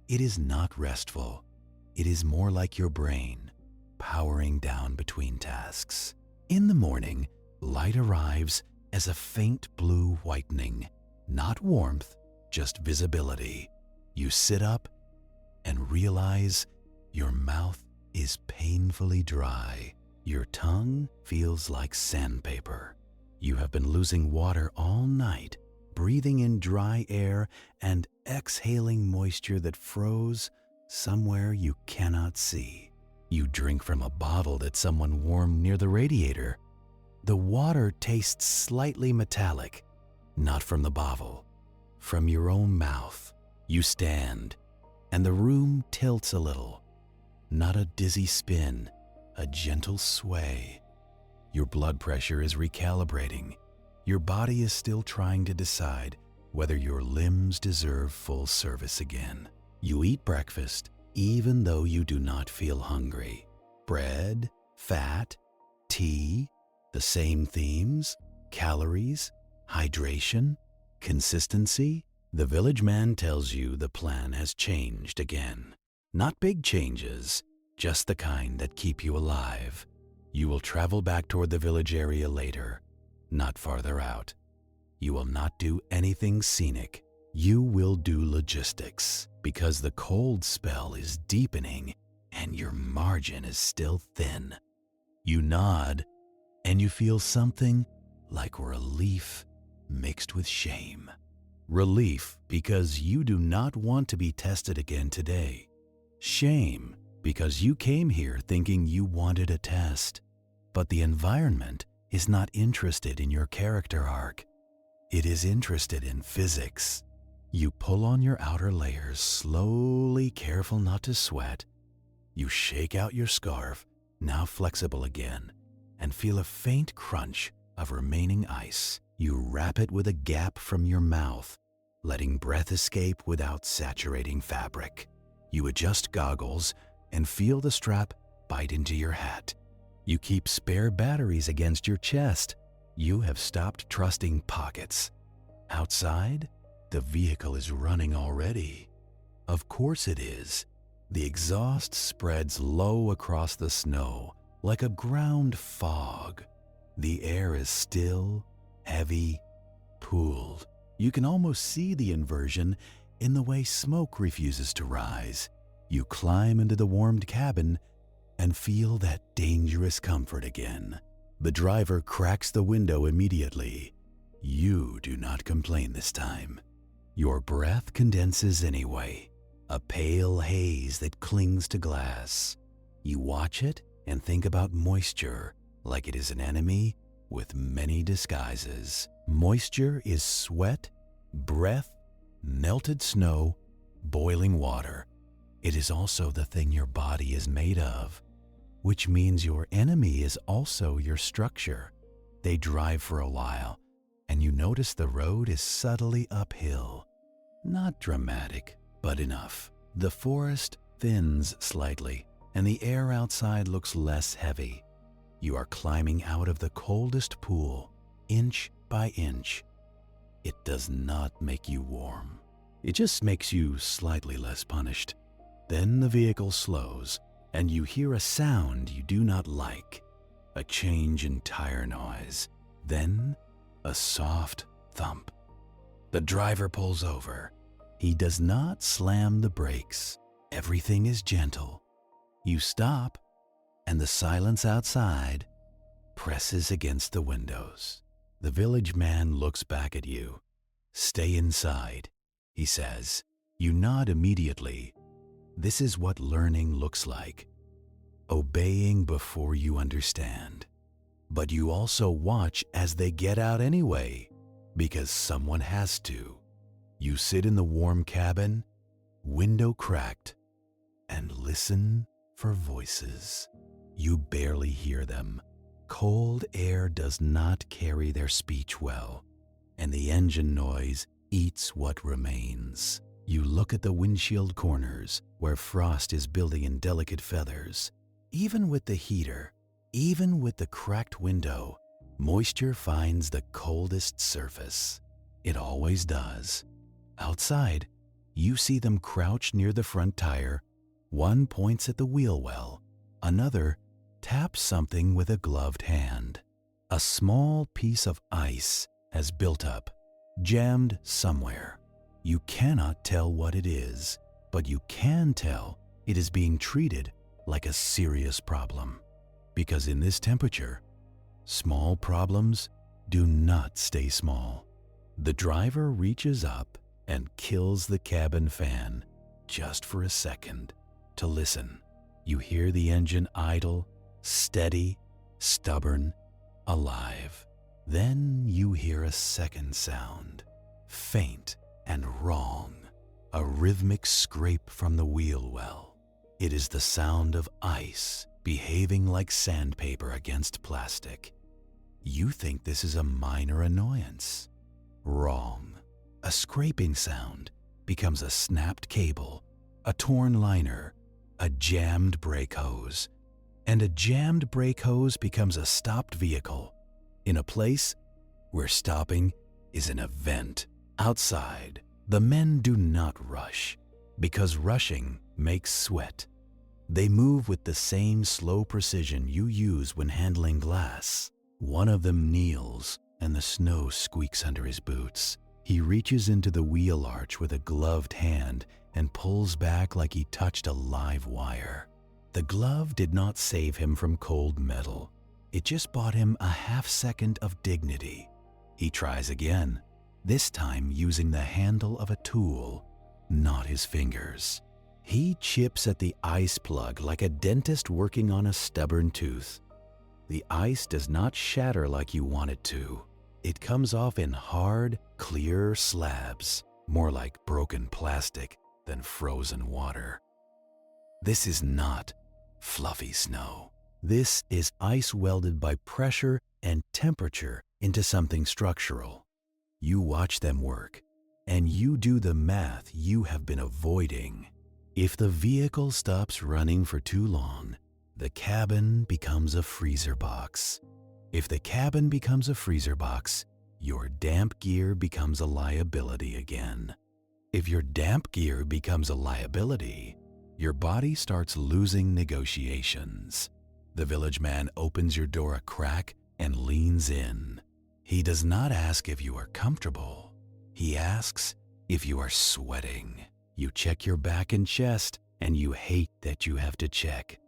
it is not restful. It is more like your brain, powering down between tasks. In the morning, light arrives as a faint blue whitening. Not warmth, just visibility. You sit up and realize your mouth is painfully dry. Your tongue feels like sandpaper. You have been losing water all night, breathing in dry air and exhaling moisture that froze somewhere you cannot see. You drink from a bottle that someone warmed near the radiator. The water tastes slightly metallic, not from the bottle, from your own mouth. You stand, and the room tilts a little. Not a dizzy spin, a gentle sway. Your blood pressure is recalibrating. Your body is still trying to decide whether your limbs deserve full service again. You eat breakfast, even though you do not feel hungry. Bread, fat, tea, the same themes, calories, hydration, consistency. The village man tells you the plan has changed again. Not big changes, just the kind that keep you alive. You will travel back toward the village area later, not farther out. You will not do anything scenic. You will do logistics because the cold spell is deepening and your margin is still thin. You nod and you feel something like relief mixed with shame. Relief because you do not want to be tested again today. Shame because you came here thinking you wanted a test, but the environment is not interested in your character arc. It is interested in physics. You pull on your outer layers slowly, careful not to sweat. You shake out your scarf, now flexible again, and feel a faint crunch of remaining ice. You wrap it with a gap from your mouth, letting breath escape without saturating fabric. You adjust goggles and feel the strap bite into your hat. You keep spare batteries against your chest. You have stopped trusting pockets. Outside, the vehicle is running already. Of course it is. The exhaust spreads low across the snow like a ground fog. The air is still, heavy, pooled. You can almost see the inversion in the way smoke refuses to rise. You climb into the warmed cabin and feel that dangerous comfort again. The driver cracks the window immediately. You do not complain this time. Your breath condenses anyway, a pale haze that clings to glass. You watch it and think about moisture like it is an enemy with many disguises. Moisture is sweat, breath, melted snow, boiling water. It is also the thing your body is made of, which means your enemy is also your structure. They drive for a while, and you notice the road is subtly uphill. Not dramatic, but enough. The forest thins slightly, and the air outside looks less heavy. You are climbing out of the coldest pool, inch by inch. It does not make you warm. It just makes you slightly less punished. Then the vehicle slows, and you hear a sound you do not like, a change in tire noise, then a soft thump. The driver pulls over. He does not slam the brakes. Everything is gentle. You stop, and the silence outside presses against the windows. The village man looks back at you. "Stay inside," he says. You nod immediately. This is what learning looks like. Obeying before you understand. But you also watch as they get out anyway, because someone has to. You sit in the warm cabin, window cracked, and listen for voices. You barely hear them. Cold air does not carry their speech well, and the engine noise eats what remains. You look at the windshield corners where frost is building in delicate feathers. Even with the heater, even with the cracked window, moisture finds the coldest surface. It always does. Outside, you see them crouch near the front tire. One points at the wheel well. Another taps something with a gloved hand. A small piece of ice has built up, jammed somewhere. You cannot tell what it is, but you can tell it is being treated like a serious problem. Because in this temperature, small problems do not stay small. The driver reaches up and kills the cabin fan just for a second to listen. You hear the engine idle, steady, stubborn, alive. Then you hear a second sound, faint and wrong, a rhythmic scrape from the wheel well. It is the sound of ice behaving like sandpaper against plastic. You think this is a minor annoyance. Wrong. A scraping sound becomes a snapped cable, a torn liner, a jammed brake hose. And a jammed brake hose becomes a stopped vehicle in a place where stopping is an event. Outside, the men do not rush because rushing makes sweat. They move with the same slow precision you use when handling glass. One of them kneels and the snow squeaks under his boots. He reaches into the wheel arch with a gloved hand and pulls back like he touched a live wire. The glove did not save him from cold metal. It just bought him a half second of dignity. He tries again, this time using the handle of a tool, not his fingers. He chips at the ice plug like a dentist working on a stubborn tooth. The ice does not shatter like you want it to. It comes off in hard, clear slabs, more like broken plastic than frozen water. This is not fluffy snow. This is ice welded by pressure and temperature into something structural. You watch them work, and you do the math you have been avoiding. If the vehicle stops running for too long, the cabin becomes a freezer box. If the cabin becomes a freezer box, your damp gear becomes a liability again. If your damp gear becomes a liability, your body starts losing negotiations. The village man opens your door a crack and leans in. He does not ask if you are comfortable. He asks if you are sweating. You check your back and chest, and you hate that you have to check.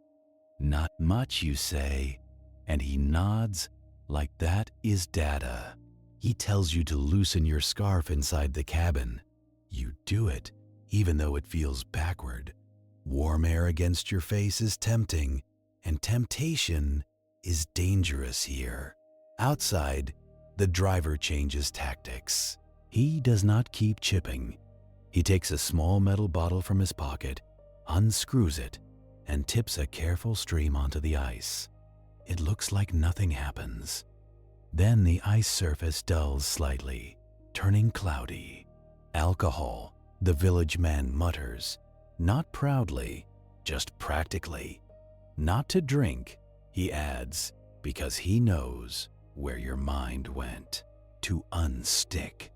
Not much, you say, and he nods like that is data. He tells you to loosen your scarf inside the cabin. You do it, even though it feels backward. Warm air against your face is tempting, and temptation is dangerous here. Outside, the driver changes tactics. He does not keep chipping. He takes a small metal bottle from his pocket, unscrews it, and tips a careful stream onto the ice. It looks like nothing happens. Then the ice surface dulls slightly, turning cloudy. Alcohol, the village man mutters, not proudly, just practically. Not to drink, he adds, because he knows where your mind went. To unstick.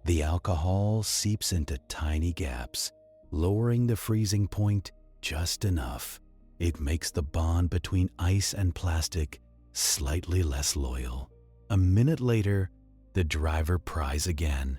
The alcohol seeps into tiny gaps, lowering the freezing point just enough. It makes the bond between ice and plastic slightly less loyal. A minute later, the driver pries again,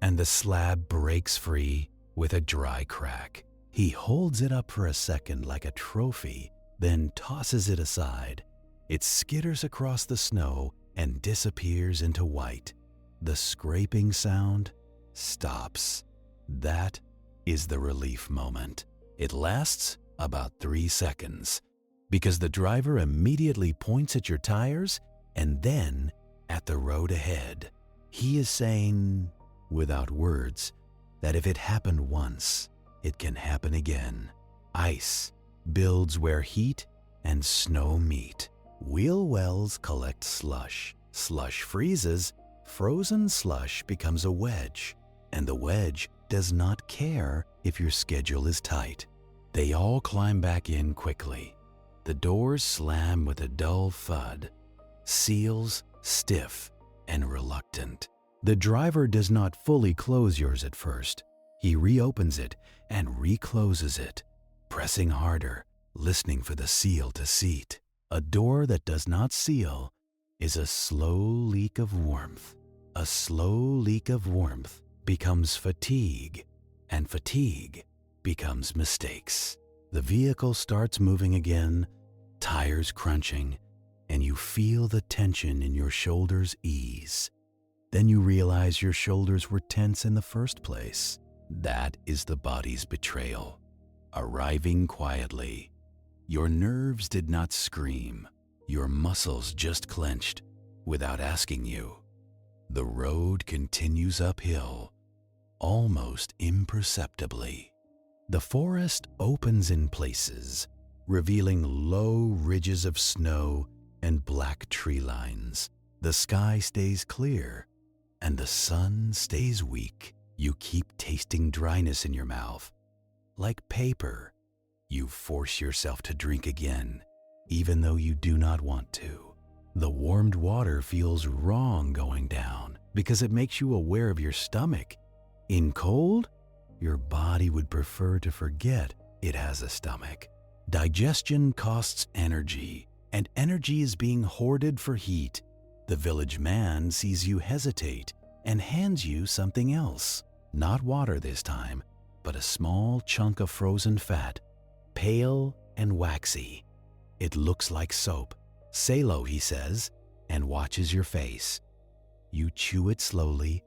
and the slab breaks free with a dry crack. He holds it up for a second like a trophy, then tosses it aside. It skitters across the snow and disappears into white. The scraping sound stops. That is the relief moment. It lasts about 3 seconds because the driver immediately points at your tires and then at the road ahead. He is saying, without words, that if it happened once, it can happen again. Ice builds where heat and snow meet. Wheel wells collect slush. Slush freezes. Frozen slush becomes a wedge, and the wedge does not care if your schedule is tight. They all climb back in quickly. The doors slam with a dull thud. Seals stiff and reluctant. The driver does not fully close yours at first. He reopens it and recloses it, pressing harder, listening for the seal to seat. A door that does not seal is a slow leak of warmth. A slow leak of warmth becomes fatigue, and fatigue becomes mistakes. The vehicle starts moving again, tires crunching, and you feel the tension in your shoulders ease. Then you realize your shoulders were tense in the first place. That is the body's betrayal, arriving quietly. Your nerves did not scream. Your muscles just clenched without asking you. The road continues uphill, almost imperceptibly. The forest opens in places, revealing low ridges of snow and black tree lines. The sky stays clear, and the sun stays weak. You keep tasting dryness in your mouth. Like paper, you force yourself to drink again, even though you do not want to. The warmed water feels wrong going down because it makes you aware of your stomach. In cold, your body would prefer to forget it has a stomach. Digestion costs energy, and energy is being hoarded for heat. The village man sees you hesitate and hands you something else. Not water this time, but a small chunk of frozen fat, pale and waxy. It looks like soap. "Salo," he says, and watches your face. You chew it slowly,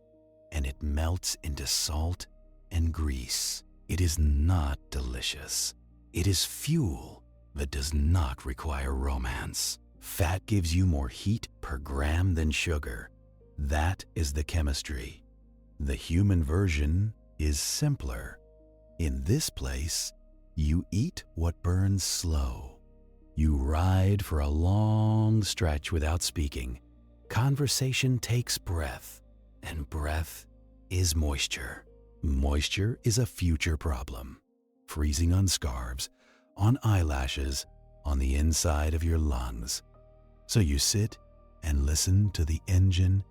and it melts into salt and grease. It is not delicious. It is fuel that does not require romance. Fat gives you more heat per gram than sugar. That is the chemistry. The human version is simpler. In this place, you eat what burns slow. You ride for a long stretch without speaking. Conversation takes breath, and breath is moisture. Moisture is a future problem. Freezing on scarves, on eyelashes, on the inside of your lungs. So you sit and listen to the engine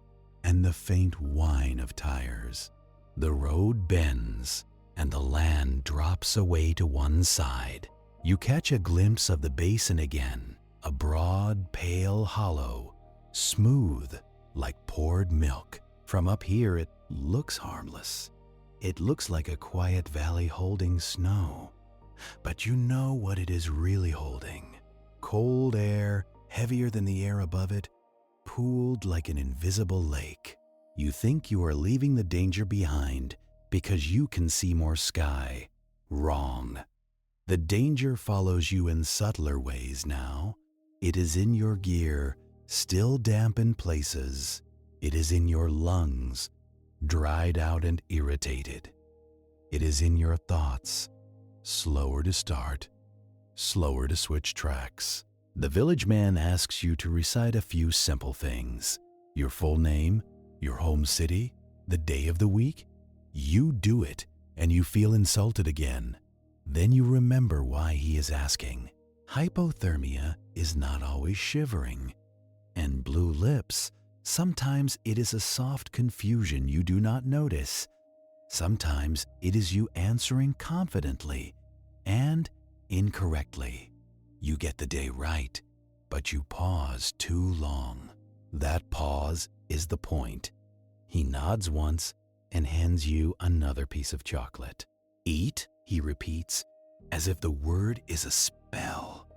and the faint whine of tires. The road bends and the land drops away to one side. You catch a glimpse of the basin again, a broad, pale hollow, smooth like poured milk. From up here it looks harmless. It looks like a quiet valley holding snow. But you know what it is really holding. Cold air, heavier than the air above it, pooled like an invisible lake. You think you are leaving the danger behind because you can see more sky. Wrong. The danger follows you in subtler ways now. It is in your gear, still damp in places. It is in your lungs, dried out and irritated. It is in your thoughts, slower to start, slower to switch tracks. The village man asks you to recite a few simple things. Your full name, your home city, the day of the week. You do it, and you feel insulted again. Then you remember why he is asking. Hypothermia is not always shivering. And blue lips, sometimes it is a soft confusion you do not notice. Sometimes it is you answering confidently and incorrectly. You get the day right, but you pause too long. That pause is the point. He nods once and hands you another piece of chocolate. Eat, he repeats, as if the word is a spell.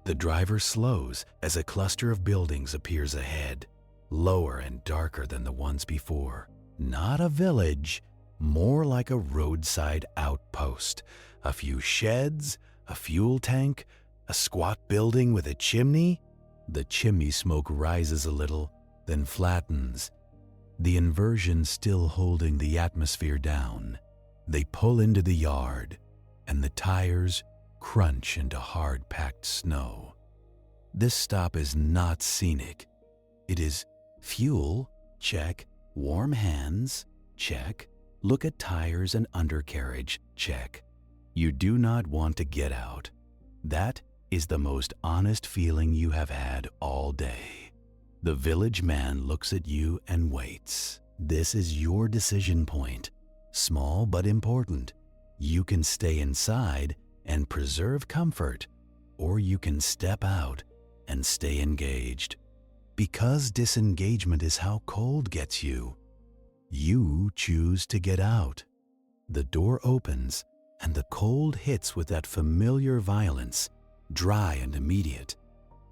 The driver slows as a cluster of buildings appears ahead, lower and darker than the ones before. Not a village, more like a roadside outpost. A few sheds, a fuel tank, a squat building with a chimney. The chimney smoke rises a little, then flattens, the inversion still holding the atmosphere down. They pull into the yard, and the tires crunch into hard-packed snow. This stop is not scenic. It is fuel, check. Warm hands, check. Look at tires and undercarriage, check. You do not want to get out. That is the most honest feeling you have had all day. The village man looks at you and waits. This is your decision point. Small but important. You can stay inside and preserve comfort, or you can step out and stay engaged. Because disengagement is how cold gets you, you choose to get out. The door opens and the cold hits with that familiar violence, dry and immediate.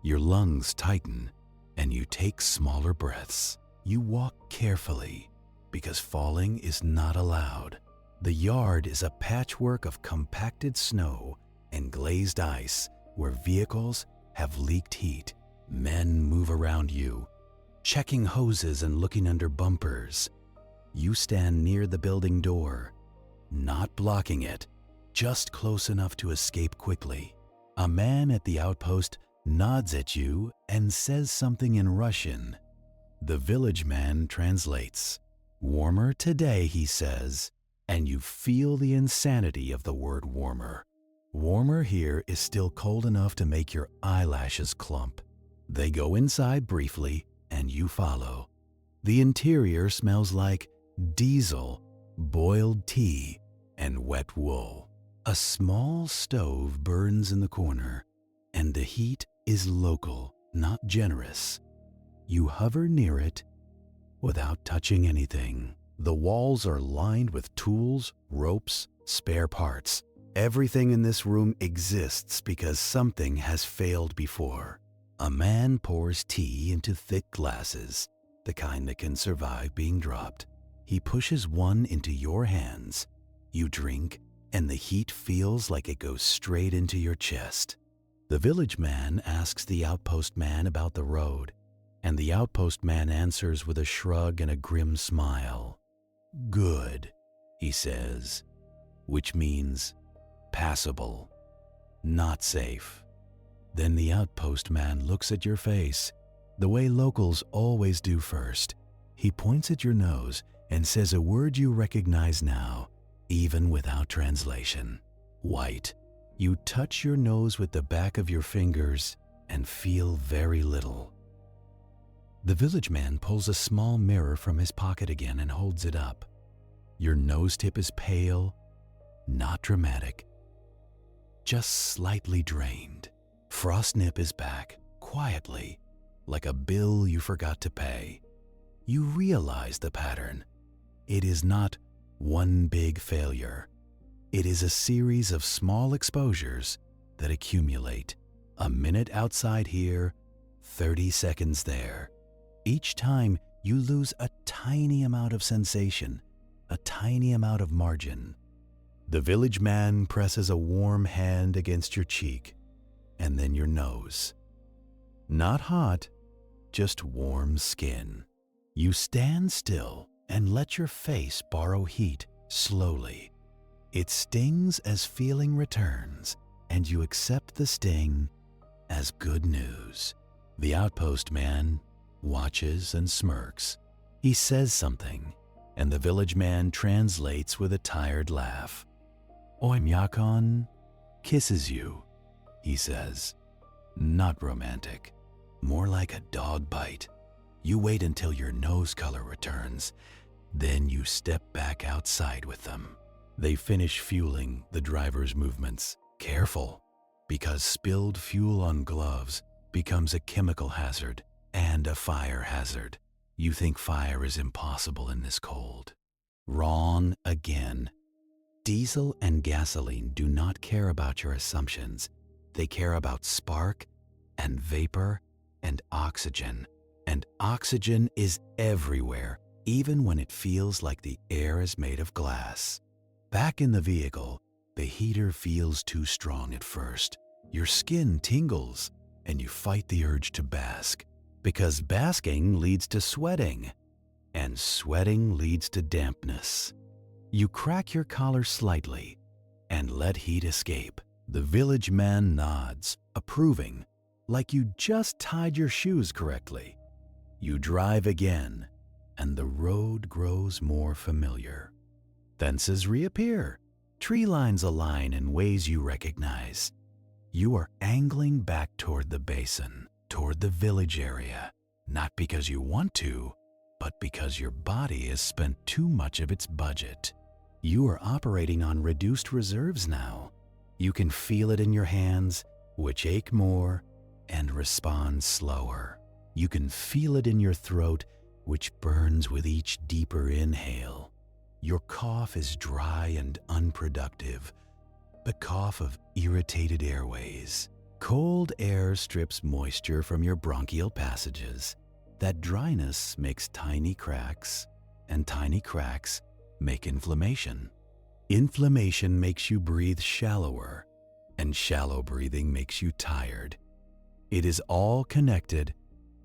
Your lungs tighten and you take smaller breaths. You walk carefully because falling is not allowed. The yard is a patchwork of compacted snow and glazed ice where vehicles have leaked heat. Men move around you, checking hoses and looking under bumpers. You stand near the building door, not blocking it, just close enough to escape quickly. A man at the outpost nods at you and says something in Russian. The village man translates. Warmer today, he says, and you feel the insanity of the word warmer. Warmer here is still cold enough to make your eyelashes clump. They go inside briefly, and you follow. The interior smells like diesel, boiled tea, and wet wool. A small stove burns in the corner, and the heat is local, not generous. You hover near it without touching anything. The walls are lined with tools, ropes, spare parts. Everything in this room exists because something has failed before. A man pours tea into thick glasses, the kind that can survive being dropped. He pushes one into your hands. You drink and the heat feels like it goes straight into your chest. The village man asks the outpost man about the road, and the outpost man answers with a shrug and a grim smile. "Good," he says, which means passable, not safe. Then the outpost man looks at your face, the way locals always do first. He points at your nose and says a word you recognize now, even without translation. White. You touch your nose with the back of your fingers and feel very little. The village man pulls a small mirror from his pocket again and holds it up. Your nose tip is pale, not dramatic, just slightly drained. Frost nip is back, quietly, like a bill you forgot to pay. You realize the pattern. It is not one big failure. It is a series of small exposures that accumulate. A minute outside here, 30 seconds there. Each time you lose a tiny amount of sensation, a tiny amount of margin. The village man presses a warm hand against your cheek and then your nose. Not hot, just warm skin. You stand still and let your face borrow heat slowly. It stings as feeling returns, and you accept the sting as good news. The outpost man watches and smirks. He says something, and the village man translates with a tired laugh. Oymyakon kisses you, he says. Not romantic, more like a dog bite. You wait until your nose color returns, then you step back outside with them. They finish fueling the driver's movements. Careful, because spilled fuel on gloves becomes a chemical hazard and a fire hazard. You think fire is impossible in this cold. Wrong again. Diesel and gasoline do not care about your assumptions. They care about spark and vapor and oxygen. And oxygen is everywhere, even when it feels like the air is made of glass. Back in the vehicle, the heater feels too strong at first. Your skin tingles, and you fight the urge to bask, because basking leads to sweating, and sweating leads to dampness. You crack your collar slightly and let heat escape. The village man nods, approving, like you just tied your shoes correctly. You drive again, and the road grows more familiar. Fences reappear. Tree lines align in ways you recognize. You are angling back toward the basin, toward the village area, not because you want to, but because your body has spent too much of its budget. You are operating on reduced reserves now. You can feel it in your hands, which ache more and respond slower. You can feel it in your throat, which burns with each deeper inhale. Your cough is dry and unproductive, the cough of irritated airways. Cold air strips moisture from your bronchial passages. That dryness makes tiny cracks, and tiny cracks make inflammation. Inflammation makes you breathe shallower, and shallow breathing makes you tired. It is all connected,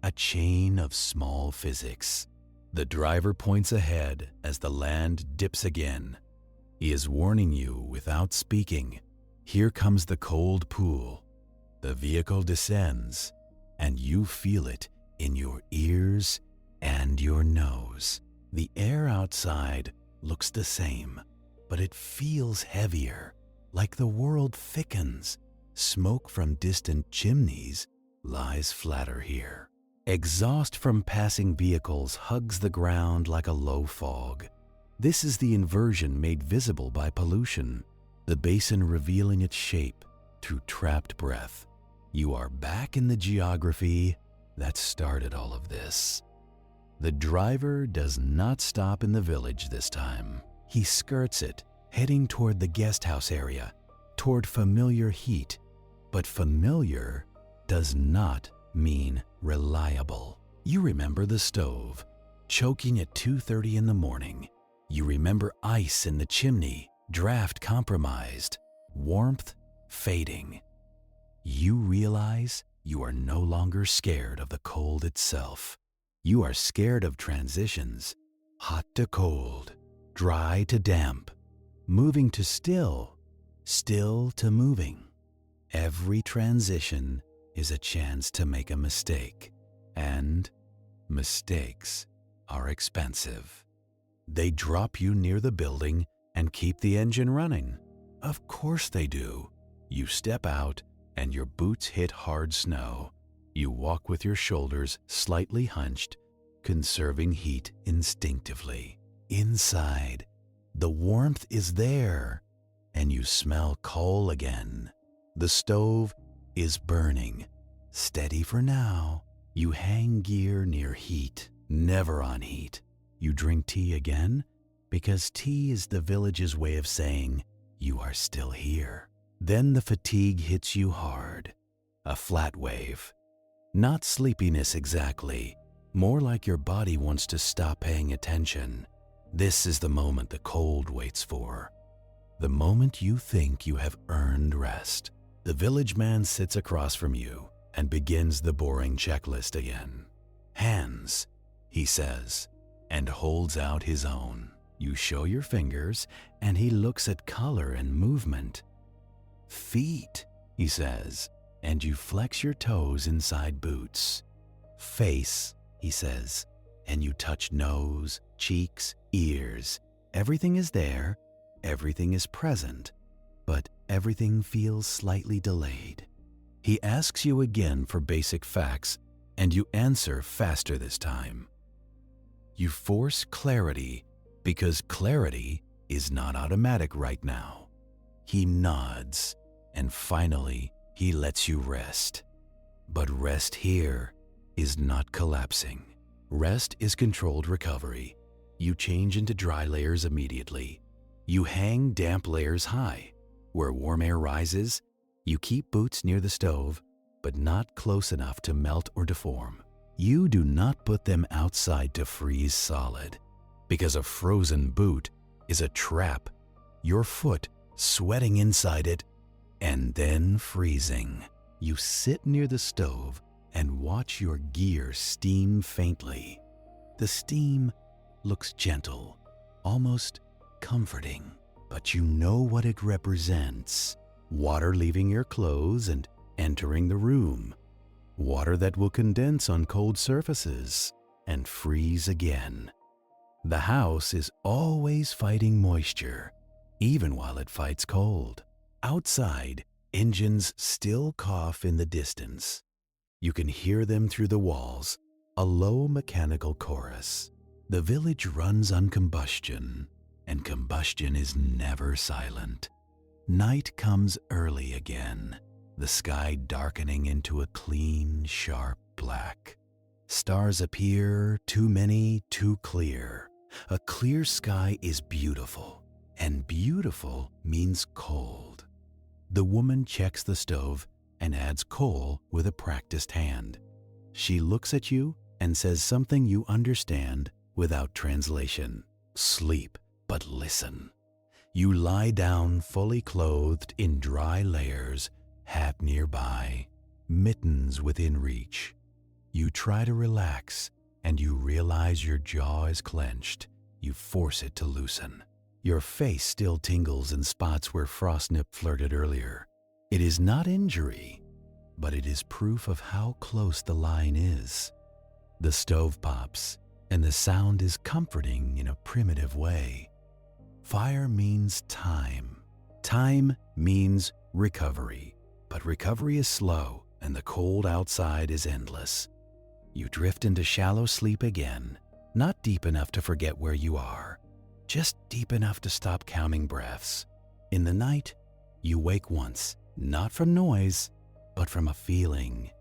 a chain of small physics. The driver points ahead as the land dips again. He is warning you without speaking. Here comes the cold pool. The vehicle descends, and you feel it in your ears and your nose. The air outside looks the same, but it feels heavier, like the world thickens. Smoke from distant chimneys lies flatter here. Exhaust from passing vehicles hugs the ground like a low fog. This is the inversion made visible by pollution, the basin revealing its shape through trapped breath. You are back in the geography that started all of this. The driver does not stop in the village this time. He skirts it, heading toward the guest house area, toward familiar heat. But familiar does not mean reliable. You remember the stove, choking at 2:30 in the morning. You remember ice in the chimney draft compromised, warmth fading. You realize you are no longer scared of the cold itself. You are scared of transitions, hot to cold, dry to damp, moving to still, still to moving. Every transition is a chance to make a mistake, and mistakes are expensive. They drop you near the building and keep the engine running. Of course they do. You step out and your boots hit hard snow. You walk with your shoulders slightly hunched, conserving heat instinctively. Inside, the warmth is there, and you smell coal again. The stove is burning. Steady for now. You hang gear near heat, never on heat. You drink tea again, because tea is the village's way of saying you are still here. Then the fatigue hits you hard, a flat wave. Not sleepiness exactly, more like your body wants to stop paying attention. This is the moment the cold waits for. The moment you think you have earned rest. The village man sits across from you and begins the boring checklist again. Hands, he says, and holds out his own. You show your fingers, and he looks at color and movement. Feet, he says, and you flex your toes inside boots. Face, he says, and you touch nose, cheeks, ears. Everything is there, everything is present, but everything feels slightly delayed. He asks you again for basic facts, and you answer faster this time. You force clarity because clarity is not automatic right now. He nods, and finally, he lets you rest. But rest here is not collapsing. Rest is controlled recovery. You change into dry layers immediately. You hang damp layers high. Where warm air rises, you keep boots near the stove, but not close enough to melt or deform. You do not put them outside to freeze solid, because a frozen boot is a trap, your foot sweating inside it, and then freezing. You sit near the stove and watch your gear steam faintly. The steam looks gentle, almost comforting, but you know what it represents. Water leaving your clothes and entering the room. Water that will condense on cold surfaces and freeze again. The house is always fighting moisture, even while it fights cold. Outside, engines still cough in the distance. You can hear them through the walls, a low mechanical chorus. The village runs on combustion, and combustion is never silent. Night comes early again, the sky darkening into a clean, sharp black. Stars appear, too many, too clear. A clear sky is beautiful, and beautiful means cold. The woman checks the stove and adds coal with a practiced hand. She looks at you and says something you understand without translation. Sleep, but listen. You lie down fully clothed in dry layers, hat nearby, mittens within reach. You try to relax, and you realize your jaw is clenched. You force it to loosen. Your face still tingles in spots where Frostnip flirted earlier. It is not injury, but it is proof of how close the line is. The stove pops, and the sound is comforting in a primitive way. Fire means time. Time means recovery, but recovery is slow, and the cold outside is endless. You drift into shallow sleep again, not deep enough to forget where you are, just deep enough to stop counting breaths. In the night, you wake once, not from noise, but from a feeling.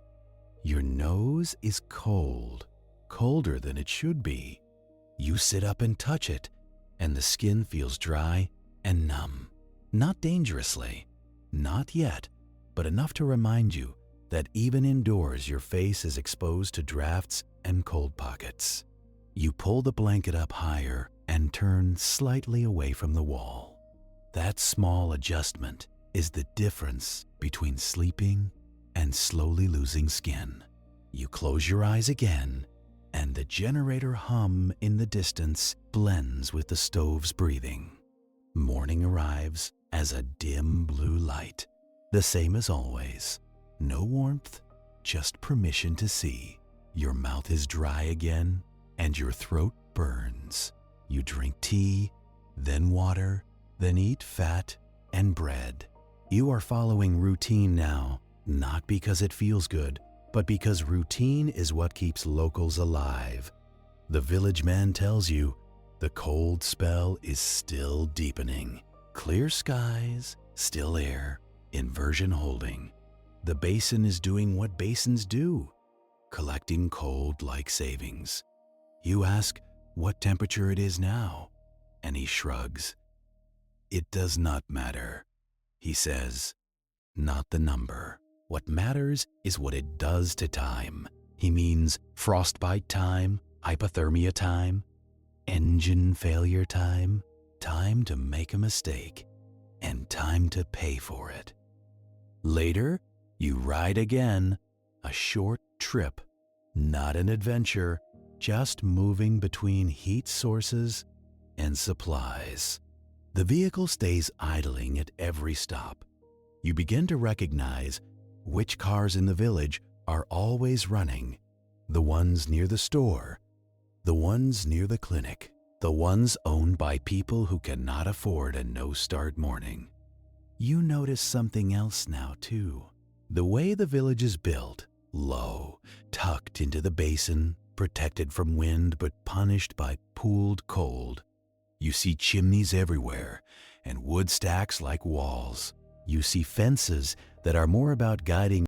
Your nose is cold, colder than it should be. You sit up and touch it, and the skin feels dry and numb. Not dangerously, not yet, but enough to remind you that even indoors your face is exposed to drafts and cold pockets. You pull the blanket up higher and turn slightly away from the wall. That small adjustment is the difference between sleeping and slowly losing skin. You close your eyes again, and the generator hum in the distance blends with the stove's breathing. Morning arrives as a dim blue light, the same as always. No warmth, just permission to see. Your mouth is dry again, and your throat burns. You drink tea, then water, then eat fat and bread. You are following routine now, not because it feels good, but because routine is what keeps locals alive. The village man tells you the cold spell is still deepening. Clear skies, still air, inversion holding. The basin is doing what basins do, collecting cold like savings. You ask what temperature it is now, and he shrugs. It does not matter, he says. Not the number. What matters is what it does to time. He means frostbite time, hypothermia time, engine failure time, time to make a mistake, and time to pay for it. Later, you ride again, a short trip, not an adventure, just moving between heat sources and supplies. The vehicle stays idling at every stop. You begin to recognize which cars in the village are always running. The ones near the store, the ones near the clinic, the ones owned by people who cannot afford a no-start morning. You notice something else now too. The way the village is built, low, tucked into the basin, protected from wind but punished by pooled cold. You see chimneys everywhere and wood stacks like walls. You see fences that are more about guiding